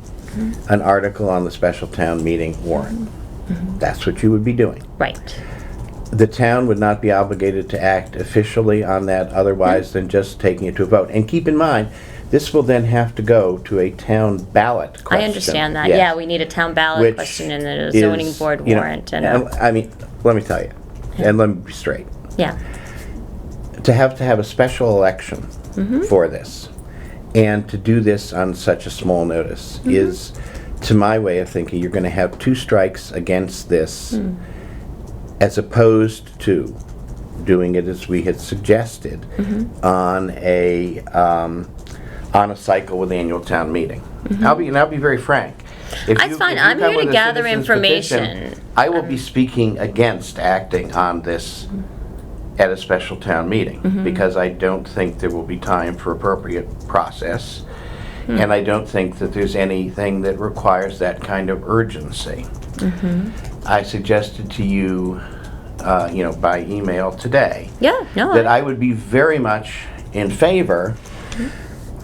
an article on the special town meeting warrant. That's what you would be doing. Right. The town would not be obligated to act officially on that otherwise than just taking it to a vote. And keep in mind, this will then have to go to a town ballot question. I understand that, Yes. yeah, we need a town ballot Which question and a zoning is, board you know, warrant and and I mean, let me tell you, and let me be straight. yeah. To have a special election for this, and to do this on such a small notice is, to my way of thinking, you're going to have two strikes against this, as opposed to doing it as we had suggested on a cycle with the annual town meeting. I'll be very frank. If That's you- fine. if you I'm come here to with a gather citizen's petition, information. I will be speaking against acting on this at a special town meeting, because I don't think there will be time for appropriate process, and I don't think that there's anything that requires that kind of urgency. I suggested to you, by email today, Yeah, no, that I would be very much in favor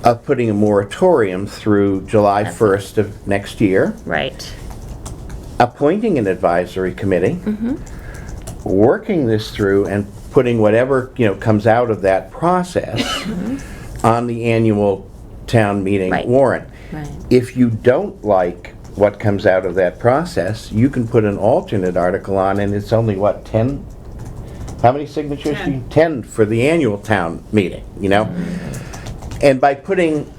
of putting a moratorium through July 1st of next year, right. appointing an advisory committee, working this through and putting whatever, comes out of that process on the annual town meeting Right. warrant. Right. If you don't like what comes out of that process, you can put an alternate article on, and it's only, 10? How many signatures? 10. 10 for the annual town meeting, And by putting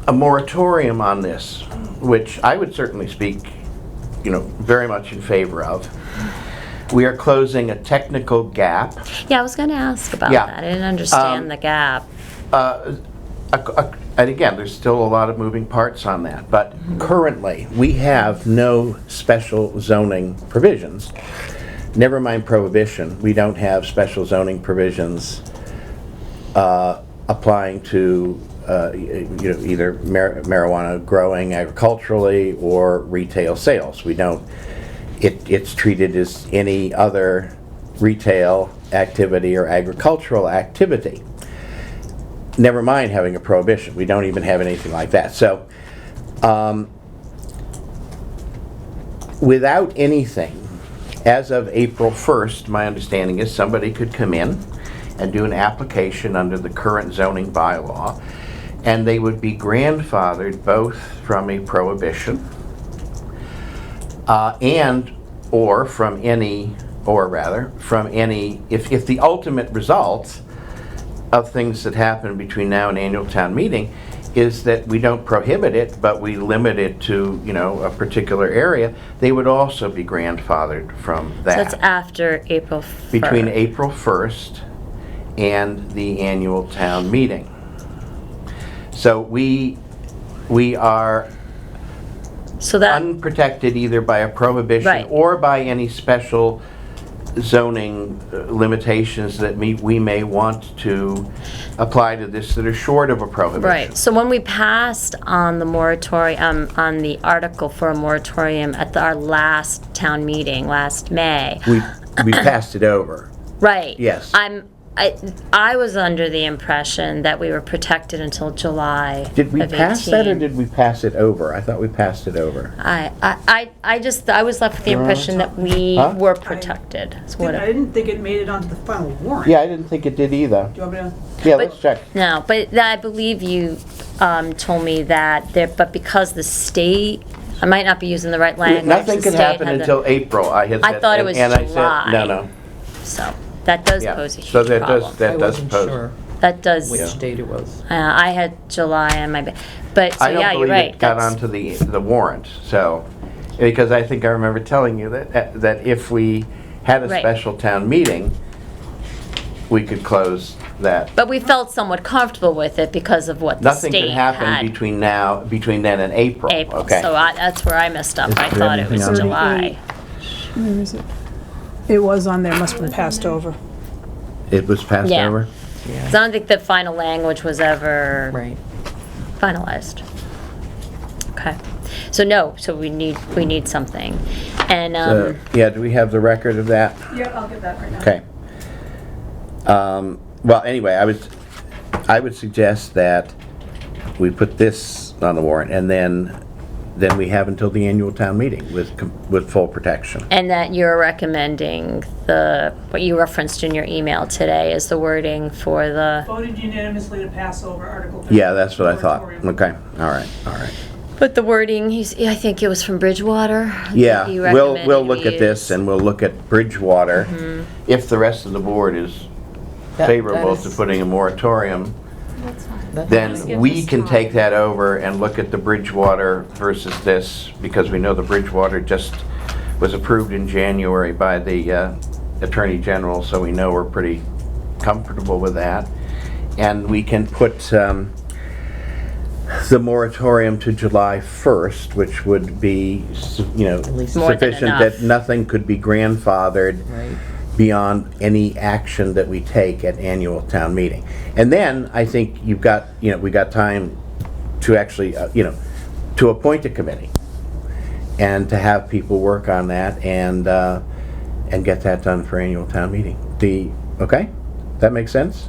a moratorium on this, which I would certainly speak, very much in favor of, we are closing a technical gap. Yeah, I was going to ask about Yeah. that. I didn't understand the gap. And again, there's still a lot of moving parts on that, but currently, we have no special zoning provisions. Never mind prohibition, we don't have special zoning provisions applying to either marijuana growing agriculturally or retail sales. We don't. It's treated as any other retail activity or agricultural activity. Never mind having a prohibition. We don't even have anything like that. So, without anything, as of April 1st, my understanding is somebody could come in and do an application under the current zoning bylaw, and they would be grandfathered both from a prohibition from any, if the ultimate result of things that happen between now and annual town meeting is that we don't prohibit it, but we limit it to, a particular area, they would also be grandfathered from that. So it's after April 1st. Between April 1st and the annual town meeting. So we are So that, unprotected either by a prohibition Right. or by any special zoning limitations that we may want to apply to this that are short of a prohibition. right. So when we passed on the moratorium, on the article for a moratorium at our last town meeting, last May. We passed it over. Right. Yes. I was under the impression that we were protected until July of 18. Did we pass that or did we pass it over? I thought we passed it over. I was left with the impression that we Huh? were protected. That's what I didn't think it made it onto the final warrant. Yeah, I didn't think it did either. Do you want me to? Yeah, But- let's check. No, but I believe you told me that there, but because the state, I might not be using the right language. Nothing the could state happen had the- until April, I had said. I thought it was and I July. said, no. So that does Yeah. pose a So huge that problem. does, that I does wasn't pose. sure That does. which date it was. I had July on my, but so I don't yeah, you're believe right. it got That's- onto the warrant, so, because I think I remember telling you that if we had a Right. special town meeting, we could close that. But we felt somewhat comfortable with it because of what the Nothing state can happen had. between then and April. April, Okay. so that's where I messed up. Is I there thought it was anything else? July. Where is it? It was on there, must have been passed over. It was passed Yeah. over? 'Cause I don't think the final language was ever Right. finalized. Okay, so no, so we need something, and Yeah, do we have the record of that? Yeah, I'll get that right now. Okay. Well, anyway, I would suggest that we put this on the warrant, and then we have until the annual town meeting with full protection. and that you're recommending what you referenced in your email today is the wording for the. Voted unanimously to pass over Article 30. Yeah, that's what I thought. moratorium. Okay, all right. But the wording, I think it was from Bridgewater. Yeah, that you we'll recommended look we at this use. and we'll look at Bridgewater. If the rest of the board is That favorable is- to putting a moratorium, That's fine. That- then give we us can time. take that over and look at the Bridgewater versus this, because we know the Bridgewater just was approved in January by the Attorney General, so we know we're pretty comfortable with that. And we can put the moratorium to July 1st, which would be, least More than sufficient that enough. nothing could be grandfathered Right. beyond any action that we take at annual town meeting. And then, I think we got time to actually, to appoint a committee and to have people work on that and get that done for annual town meeting. Okay? That makes sense?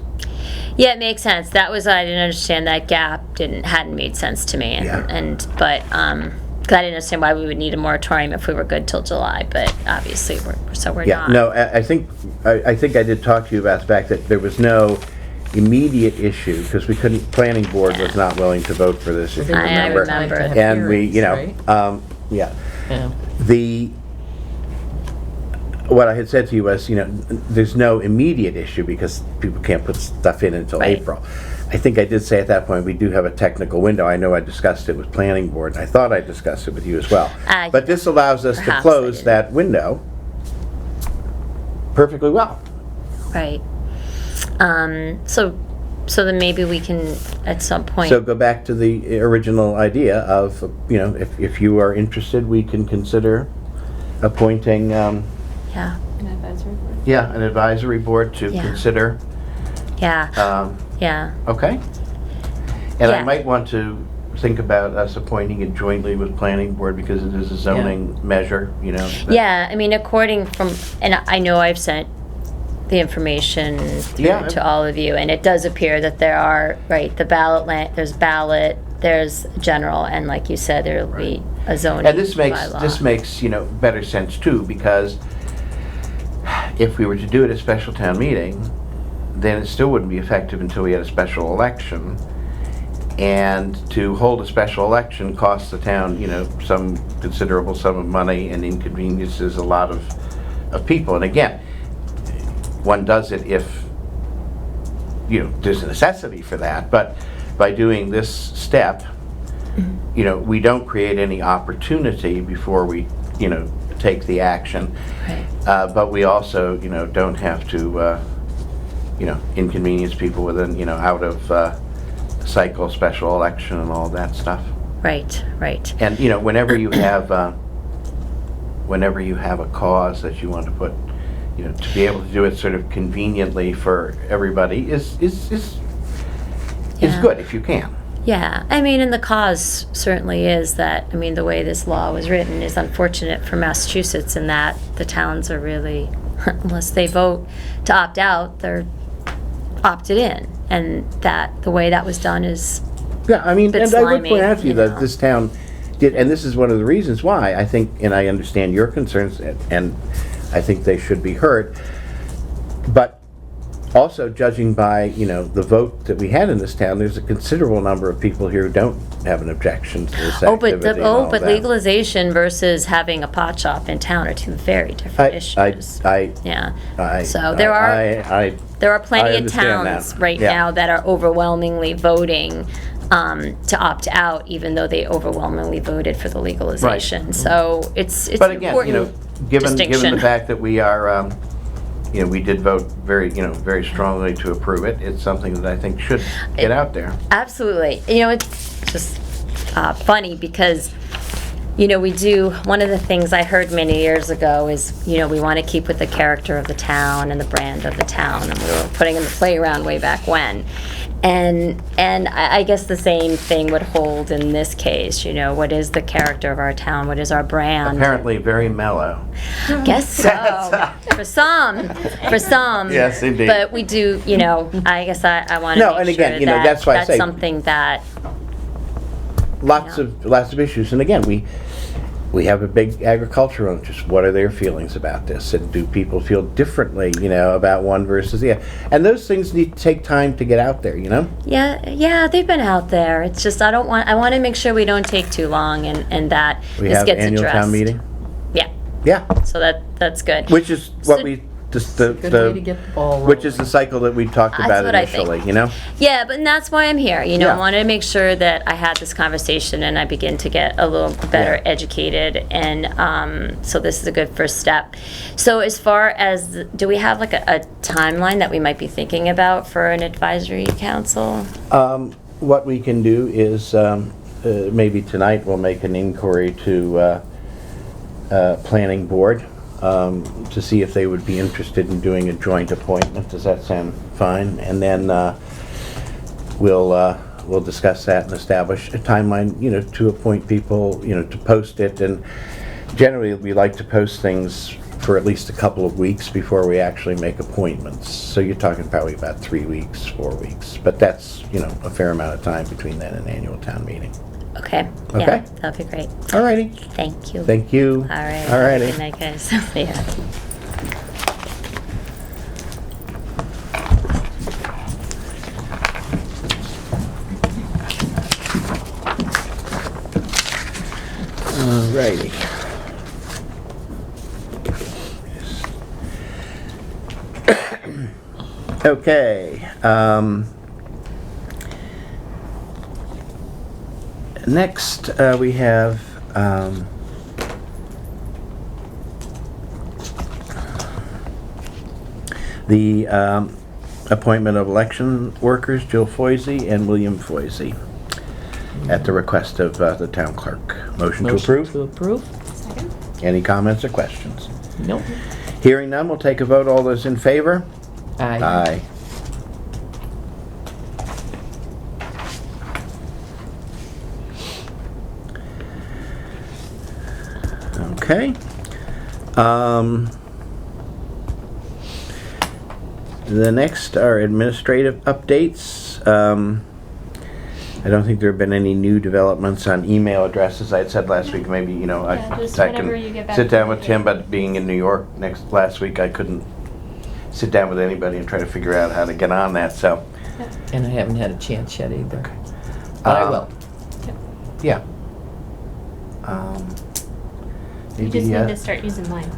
Yeah, it makes sense. That was, I didn't understand that gap, hadn't made sense to me. Yeah. But 'cause I didn't understand why we would need a moratorium if we were good till July, but obviously we're Yeah, not. no, I think I did talk to you about the fact that there was no immediate issue, because planning board was not willing to vote for this, if you I remember. remember. Time to have And we, hearings, right? yeah. Yeah. What I had said to you was, there's no immediate issue because people can't put stuff in until Right. April. I think I did say at that point, we do have a technical window. I know I discussed it with planning board, and I thought I discussed it with you as well. But this allows us to Perhaps I close didn't. that window perfectly well. Right. So then maybe we can, at some point. So go back to the original idea of, if you are interested, we can consider appointing, Yeah, An advisory board. an advisory board to Yeah. consider, yeah, yeah. okay? And I Yeah. might want to think about us appointing it jointly with planning board, because it is a zoning measure, that- Yeah, I mean, and I know I've sent the information Yeah. to all of you, and it does appear that there are, right, there's ballot, there's general, and like you said, there'll be a zoning And this makes, bylaw. better sense too, because if we were to do it at special town meeting, then it still wouldn't be effective until we had a special election. And to hold a special election costs the town, some considerable sum of money and inconveniences a lot of people. And again, one does it if, there's a necessity for that. But by doing this step, we don't create any opportunity before we, take the action. Right. But we also, don't have to, inconvenience people with an, out of cycle special election and all that stuff. Right, right. And, whenever you have a cause that you want to put, to be able to do it sort of conveniently for everybody is Yeah. good if you can. Yeah, I mean, and the cause certainly is that, I mean, the way this law was written is unfortunate for Massachusetts in that the towns are really, unless they vote to opt out, they're opted in. And that, the way that was done is, Yeah, I mean, Bit and I would slimy, point out to you you that know. this town did, and this is one of the reasons why I think, and I understand your concerns, and I think they should be heard. But also, judging by, the vote that we had in this town, there's a considerable number of people here who don't have an objection to this activity and all but that. legalization versus having a pot shop in town are two very different issues. Yeah. So there are plenty I of understand towns that. right Yeah. now that are overwhelmingly voting to opt out, even though they overwhelmingly voted for the legalization. So it's But an again, important given distinction. the fact that we are, we did vote very strongly to approve it. It's something that I think should get out there. Absolutely. It's just funny because, we do, one of the things I heard many years ago is, we want to keep with the character of the town and the brand of the town. And we were putting in the playground way back when. And I guess the same thing would hold in this case. What is the character of our town? What is our brand? Apparently very mellow. Guess so. For some. Yes, indeed. But we do, I guess I want to No, make and again, sure that that's why I say- something that, Lots of issues, and again, we have a big agricultural interest. What are their feelings about this, and do people feel differently, about one versus the other? And those things need to take time to get out there, Yeah, they've been out there. It's just I want to make sure we don't take too long and that We this have gets annual addressed. town meeting. Yeah, Yeah, so that's good. which is what So- we Good way to get the ball rolling. which is the cycle that we talked That's about what I think. initially. Yeah, but that's why I'm here. Yeah. I wanted to make sure that I had this conversation and I begin to get a little better Yeah. educated, and so this is a good first step. So as far as, do we have like a timeline that we might be thinking about for an advisory council? What we can do is maybe tonight we'll make an inquiry to planning board to see if they would be interested in doing a joint appointment. Does that sound fine? And then we'll discuss that and establish a timeline, to appoint people, to post it. And generally, we like to post things for at least a couple of weeks before we actually make appointments. So you're talking probably about 3 weeks, 4 weeks. But that's, a fair amount of time between then and annual town meeting. Okay. Okay. Yeah, that'd be great. All righty. Thank you. Thank you. All right. All righty. Good night, guys. See ya. All righty. Okay. Next, we have the appointment of election workers, Jill Foisey and William Foisey, at the request of the town clerk. Motion to approve? To approve? Second? Any comments or questions? Nope. Hearing none, we'll take a vote. All those in favor? Aye. Aye. Okay. The next are administrative updates. I don't think there have been any new developments on email addresses. I had said last week, maybe, Yeah, just I whenever can you get back sit down to with it. Tim, but being in New York last week, I couldn't sit down with anybody and try to figure out how to get on that, so. And I haven't had a chance yet either. But I will. Yeah. You just need to start using mine.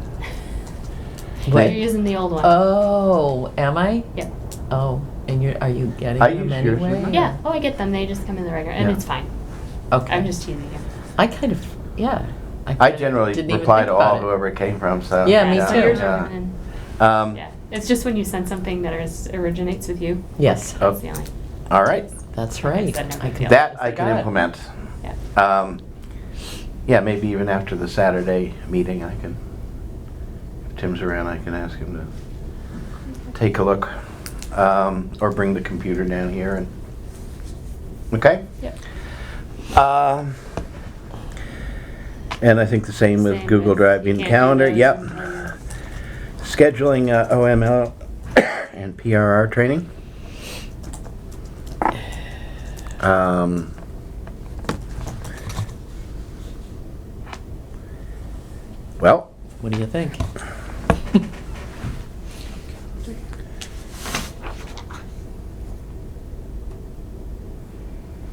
What? You're using the old one. Oh, am I? Yeah. Oh, and are you getting I them use yours, anyway? didn't Yeah. Oh, I get them. They just come in the regular, and Yeah. it's fine. Okay. I'm just teasing you. I kind of, yeah. I kind of generally didn't even reply think to about all it. whoever it came from, so. Yeah, me so too. yours Yeah. are coming in. Um, Yeah. It's just when you send something that originates with you. Yes, Oh. That's the only. All right. that's right. That never I fails. That I can forgot. implement. Yeah. Yeah, maybe even after the Saturday meeting, I can, if Tim's around, I can ask him to take a look, or bring the computer down here and, okay? Yep. And I think the same with Same Google with- Drive you and can't do calendar, those yep. until you- Scheduling OML and PRR training. Well, What do you think?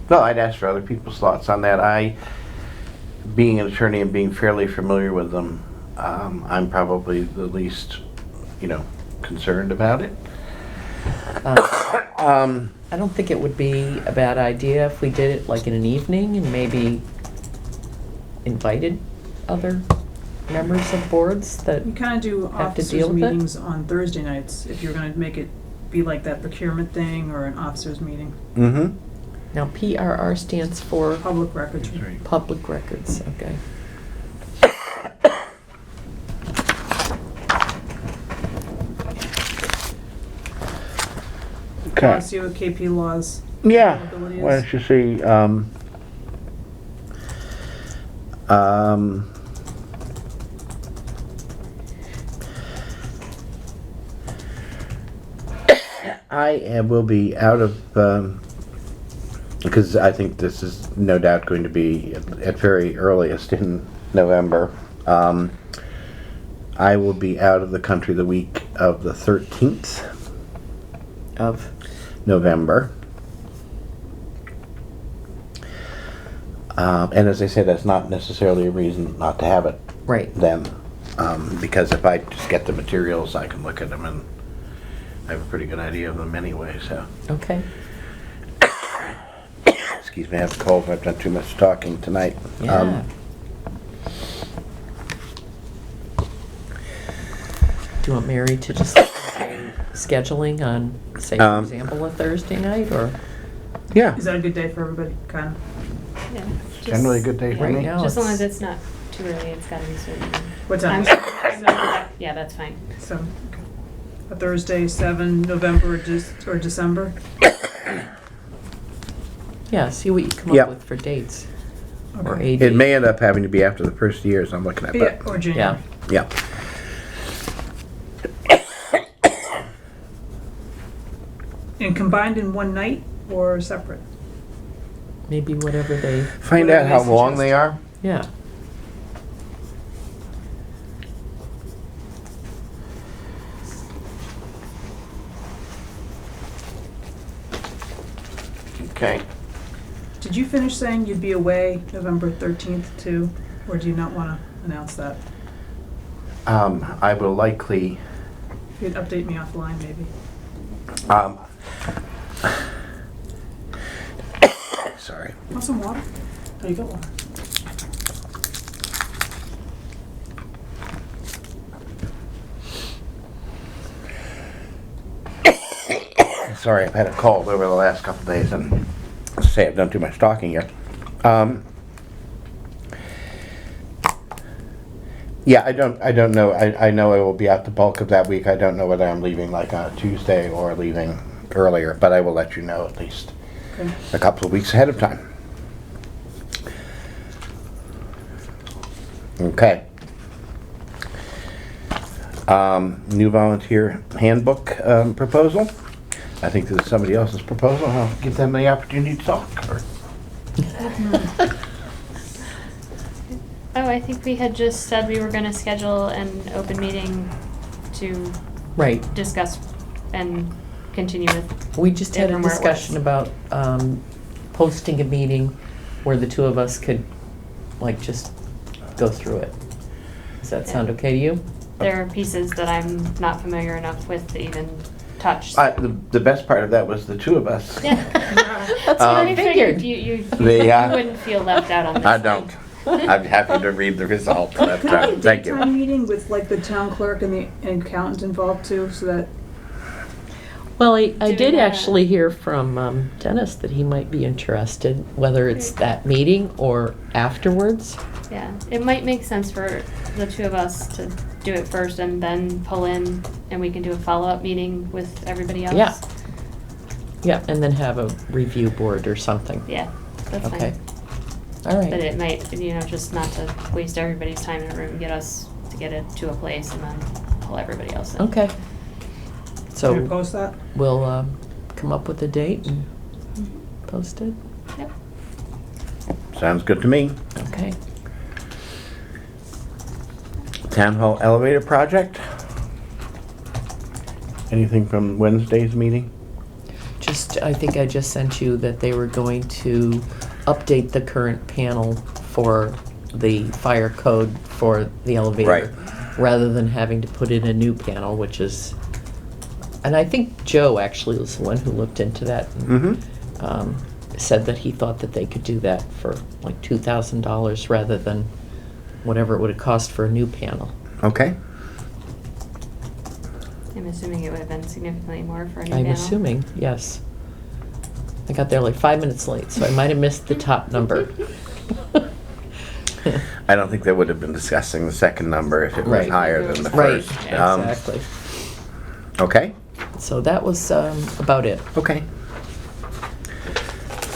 no, I'd ask for other people's thoughts on that. Being an attorney and being fairly familiar with them, I'm probably the least, concerned about it. I don't think it would be a bad idea if we did it like in an evening and maybe invited other members of boards that, You kind of do Have to officers' deal with it? meetings on Thursday nights, if you're gonna make it be like that procurement thing or an officers' meeting, Mm-hmm. now PRR stands for public records. public records, okay. Okay. See what KP Law's Yeah, availability why is. don't you see, will be out of, because I think this is no doubt going to be at very earliest in November. I will be out of the country the week of the 13th Of, November. And as I said, that's not necessarily a reason not to have it right, then. Because if I just get the materials, I can look at them and I have a pretty good idea of them anyway, so. okay, Excuse me, I have a cold. I've done too much talking tonight. yeah. Do you want Mary to just scheduling on, say, for example, a Thursday night, or? Yeah, Is that a good day for everybody, kind of? Yeah, just- generally a good day for Right me. now. Just as long it's- as it's not too early, it's gotta be certain. What time? Yeah, that's fine. So, okay. A Thursday, 7 November or December? Yeah, see what you come Yep. up with for dates, or Okay. AD. It may end up having to be after the first years I'm looking at, Yeah, but, or January. Yeah, yeah. And combined in one night or separate? maybe whatever they, Find Whatever out how they long suggest. they are. yeah. Okay. Did you finish saying you'd be away November 13th too? Or do you not want to announce that? I will likely, If you'd update me offline, maybe. Sorry. Want some water? Oh, you got water. Sorry, I've had a cold over the last couple of days and say I've done too much talking here. Yeah, I don't know. I know I will be out the bulk of that week. I don't know whether I'm leaving like on a Tuesday or leaving earlier, but I will let you know at least Okay. a couple of weeks ahead of time. Okay. New volunteer handbook proposal. I think this is somebody else's proposal. I'll give them the opportunity to talk. Or- Oh, I think we had just said we were gonna schedule an open meeting to Right, discuss and continue with. we just had a From where it discussion was. about posting a meeting where the two of us could, like, just go through it. Does that sound Yeah. okay to you? There are pieces that I'm not familiar enough with to even touch. The best part of that was the two of us. Yeah. That's what I I figured figured. you The, you wouldn't feel left out on this. I one. don't. I'm happy to read the result. That's, Can I be a thank daytime you. meeting with like the town clerk and the accountant involved too, so that, Well, I Doing did that. actually hear from Dennis that he might be interested, whether it's that meeting or afterwards. Yeah, it might make sense for the two of us to do it first and then pull in, and we can do a follow-up meeting with everybody else. Yeah. Yeah, and then have a review board or something. Yeah, that's Okay. fine. All But right. it might, just not to waste everybody's time in a room, get us to get it to a place and then pull everybody else in. Okay. can we So post that? we'll come up with a date and post it. Yep. Sounds good to me. Okay. Town hall elevator project. Anything from Wednesday's meeting? Just, I think I just sent you that they were going to update the current panel for the fire code for the elevator. Right. Rather than having to put in a new panel, which is, and I think Joe actually was the one who looked into that. And, said that he thought that they could do that for like $2,000 rather than whatever it would have cost for a new panel. Okay. I'm assuming it would have been significantly more for a new I'm panel. assuming, yes. I got there like 5 minutes late, so I might have missed the top number. I don't think they would have been discussing the second number if it was Right. higher than the Right, first. exactly. Okay, So that was about it. okay.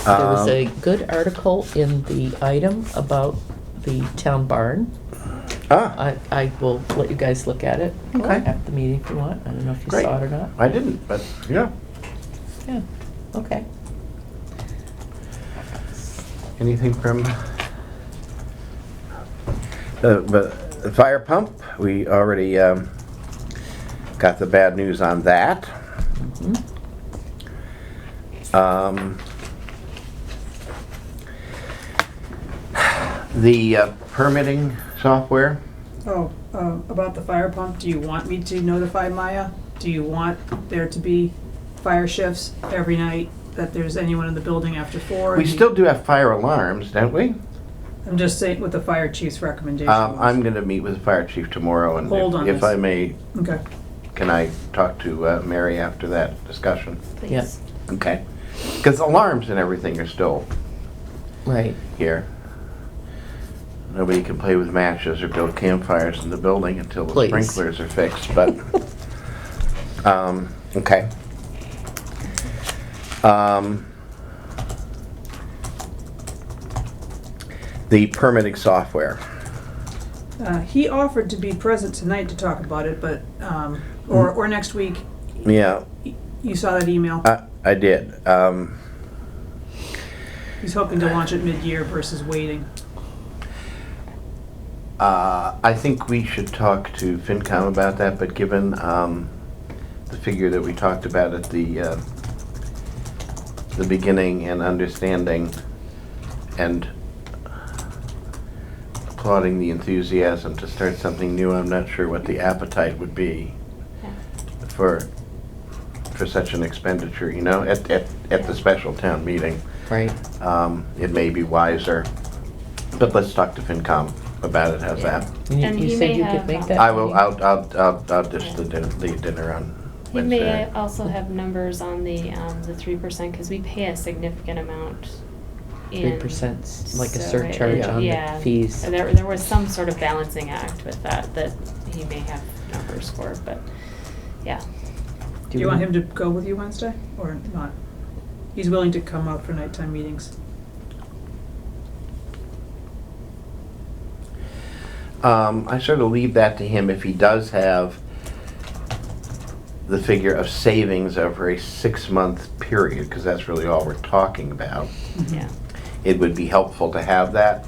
There was a Um, good article in the item about the town barn. I will let you guys look at it Okay. after the meeting if you want. I don't know if you Great. saw it or not. I didn't, but, yeah. Yeah, okay. Anything from the fire pump? We already got the bad news on that. Mhm. The permitting software, Oh, about the fire pump, do you want me to notify Maya? Do you want there to be fire shifts every night, that there's anyone in the building after 4? we still do have fire alarms, don't we? I'm just saying what the fire chief's recommendation was. I'm gonna meet with the fire chief tomorrow, and Hold on if this. I may, Okay. can I talk to Mary after that discussion? Please. Yep. Okay. Because alarms and everything are still Right. here. Nobody can play with matches or build campfires in the building until the Please. sprinklers are fixed, but, okay. The permitting software. He offered to be present tonight to talk about it, but, or next week. Yeah, You saw that email? I did. He's hoping to launch it mid-year versus waiting. I think we should talk to FinCom about that, but given the figure that we talked about at the beginning and understanding and applauding the enthusiasm to start something new, I'm not sure what the appetite would be Yeah. for such an expenditure, you know, at the special town meeting. Right. It may be wiser, but let's talk to FinCom about it, how's Yeah. that? And You he said may you could have, make that? I will, meeting? I'll dish the dinner on He Wednesday. may also have numbers on the 3%, because we pay a significant amount in. 3%, like a so surcharge it- on yeah. the fees. There was some sort of balancing act with that he may have numbers for, but, yeah. Do you want him to go with you Wednesday, or not? He's willing to come out for nighttime meetings. I sort of leave that to him if he does have the figure of savings over a 6-month period, because that's really all we're talking about. Yeah. It would be helpful to have that,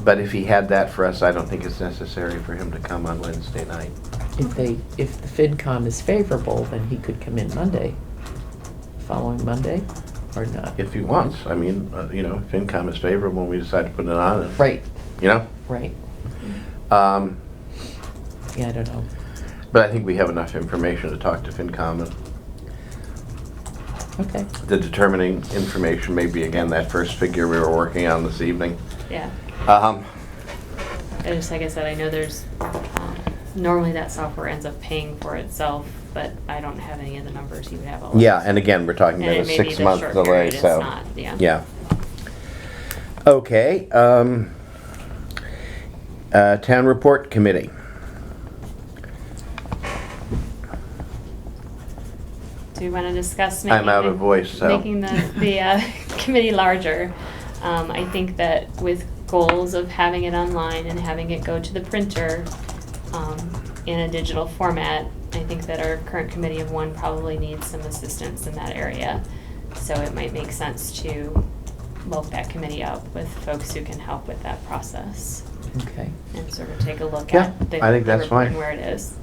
but if he had that for us, I don't think it's necessary for him to come on Wednesday night. If the FinCom is favorable, then he could come in Monday, following Monday, or not. If he wants, I mean, you know, if FinCom is favorable when we decide to put it on, and, Right, you know? right. Yeah, Yeah, I don't know. but I think we have enough information to talk to FinCom, and Okay. the determining information may be, again, that first figure we were working on this evening. Yeah. Um, And just like I said, I know there's, normally that software ends up paying for itself, but I don't have any of the numbers he would have. all Yeah, of. and again, we're talking And about a it may be the 6-month short delay, period, it's so. not, yeah. Yeah. Okay, Town Report Committee. Do we want to discuss making? I'm out of voice, so. Making the committee larger. I think that with goals of having it online and having it go to the printer in a digital format, I think that our current committee of one probably needs some assistance in that area. So it might make sense to bulk that committee up with folks who can help with that process Okay. and sort of take a look Yeah, at the I think that's report fine. and where it is.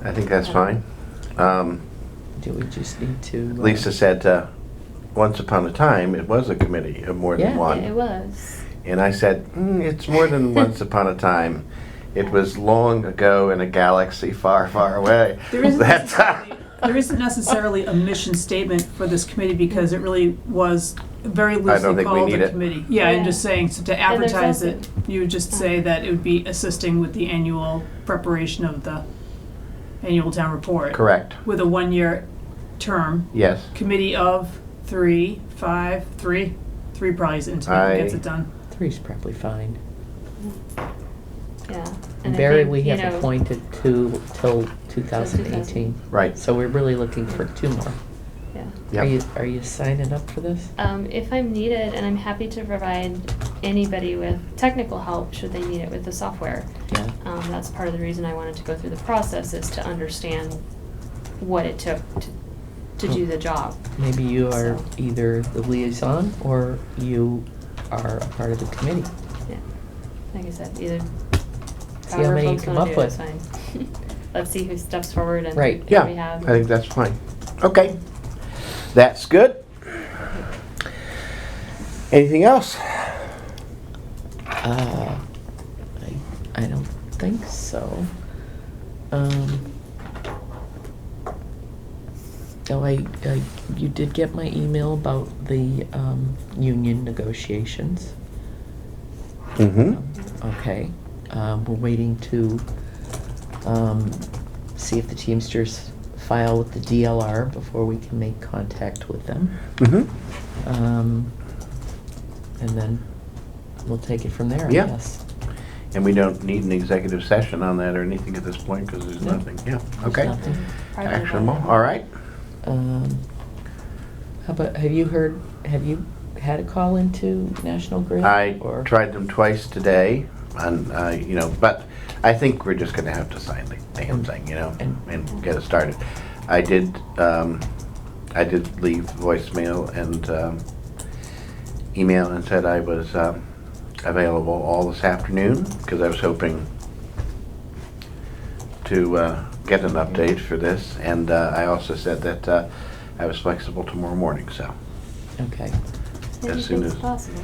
I think that's fine. Do we just need to? Lisa said, once upon a time, it was a committee of more than Yeah. one. It was. And I said, it's more than once upon a time. It was long ago in a galaxy far, far away. There is a That's possibility. there isn't necessarily a mission statement for this committee because it really was very I don't loosely think we called need a it. committee. Yeah, I'm Yeah. just saying, so to And there's advertise also- it, you would just say that it would be assisting with the annual preparation of the annual town report. Correct. With a 1-year term, Yes. committee of 3, 5, 3. 3 probably is intimate, gets it done. 3's probably fine. Yeah. And I Barry, think, we you have know, appointed till 2018. Right. So we're really looking for 2 more. Yeah. Yep. Are you signing up for this? If I'm needed, and I'm happy to provide anybody with technical help should they need it with the software. Yeah. That's part of the reason I wanted to go through the process, is to understand what it took to do the job. Maybe you are So. either the liaison or you are a part of the committee. Yeah. Like I said, either how however many you folks come wanna up do it, it's with. fine. Let's see who steps forward and Right. who Yeah, we have. I think that's fine. Okay. That's good. Anything else? I don't think so. You did get my email about the union negotiations. Mm-hmm. Okay. We're waiting to see if the Teamsters file with the DLR before we can make contact with them. Mm-hmm. And then we'll take it from there, I Yeah. guess. And we don't need an executive session on that or anything at this point because there's No. nothing. Yeah, There's okay. nothing. Probably Actionable, about it. all right. How about, have you had a call into National Grid? I or- tried them twice today and, but I think we're just gonna have to sign the damn thing, and get it started. I did leave voicemail and email and said I was available all this afternoon because I was hoping to get an update for this, and I also said that I was flexible tomorrow morning, so. Okay. When do you as soon think it's as- possible?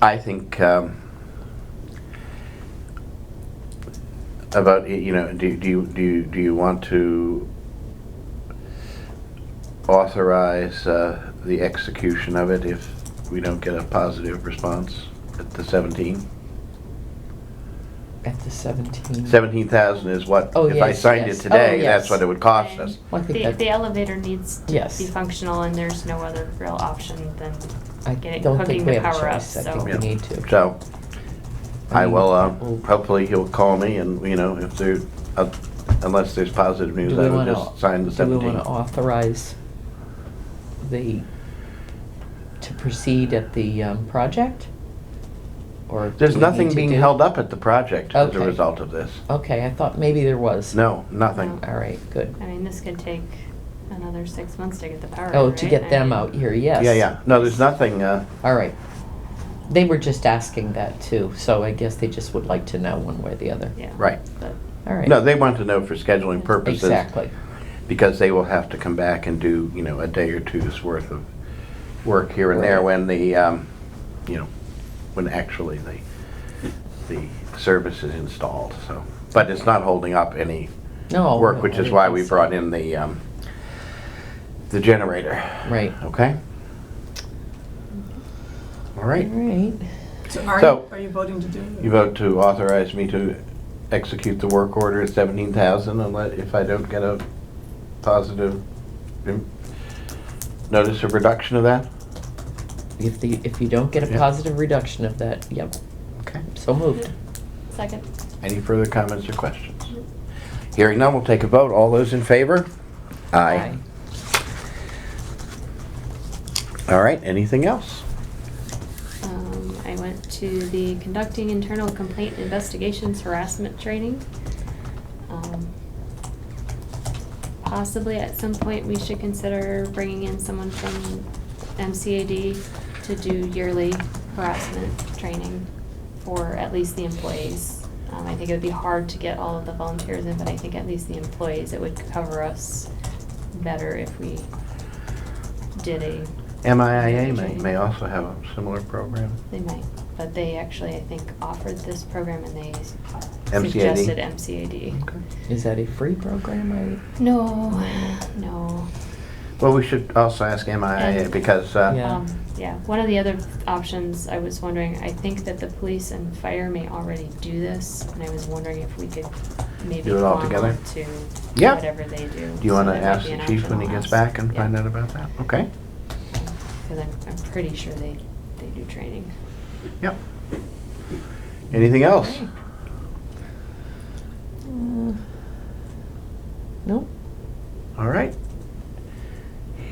I think about, do you want to authorize the execution of it if we don't get a positive response at the 17? At the 17. 17,000 is what, Oh, if I yes, signed yes. it today, Oh, yes. that's what it would cost us. Well, I think The that, elevator needs to Yes. be functional, and there's no other real option than I getting, don't hooking think we the have a power up, choice. I so. think we need to. So, I mean, will, we'll- hopefully he'll call me and, if there, unless there's positive news, Do we I will want just sign the to, do we 17. want to authorize to proceed at the project? Or do There's we nothing need to being do- held up at the project as a Okay. result of this. Okay, I thought maybe there was. No, nothing. All right, good. I mean, this could take another 6 months to get the power. Oh, in, to right? get I them mean, out here, yes. Yeah. No, there's nothing, All right. They were just asking that too, so I guess they just would like to know one way or the other. Yeah. right. But All right. No, they want to know for scheduling purposes. Exactly. Because they will have to come back and do, a day or two's worth of work here and there Right. when the, when actually the service is installed, so. But it's not holding up any No. work, no, which I is didn't why think we so. brought in the generator, Right. okay? All right. All right. So So- are you voting to do it? You vote to authorize me to execute the work order at 17,000 and if I don't get a positive notice of reduction of that? If you don't get a Yeah. positive reduction of that, yep, Okay. so moved. second. Any further comments or questions? Hearing none, we'll take a vote. All those in favor? Aye. All right, anything else? I went to the Conducting Internal Complaint Investigations Harassment Training. Possibly at some point, we should consider bringing in someone from MCAD to do yearly harassment training for at least the employees. I think it would be hard to get all of the volunteers in, but I think at least the employees, it would cover us better if we did a, MIA may also have a similar program. they might. but they actually, I think, offered this program and they MCAD? suggested MCAD. Is that a free program? No, no. Well, we should also ask MIA And- because, Yeah. Yeah, one of the other options, I was wondering, I think that the police and fire may already do this, and I was wondering if we could maybe Do it all glom together? on to Yeah. whatever they do. do you So want to that might ask be the an chief when he option gets I'll back and ask. find Yeah. out about that? Okay. Because I'm pretty sure they do training. Yep. Anything else? Okay. Nope. All right.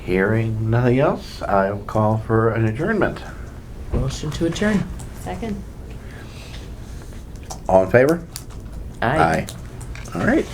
Hearing nothing else, I'll call for an adjournment. Motion to adjourn. Second. All in favor? Aye. All right.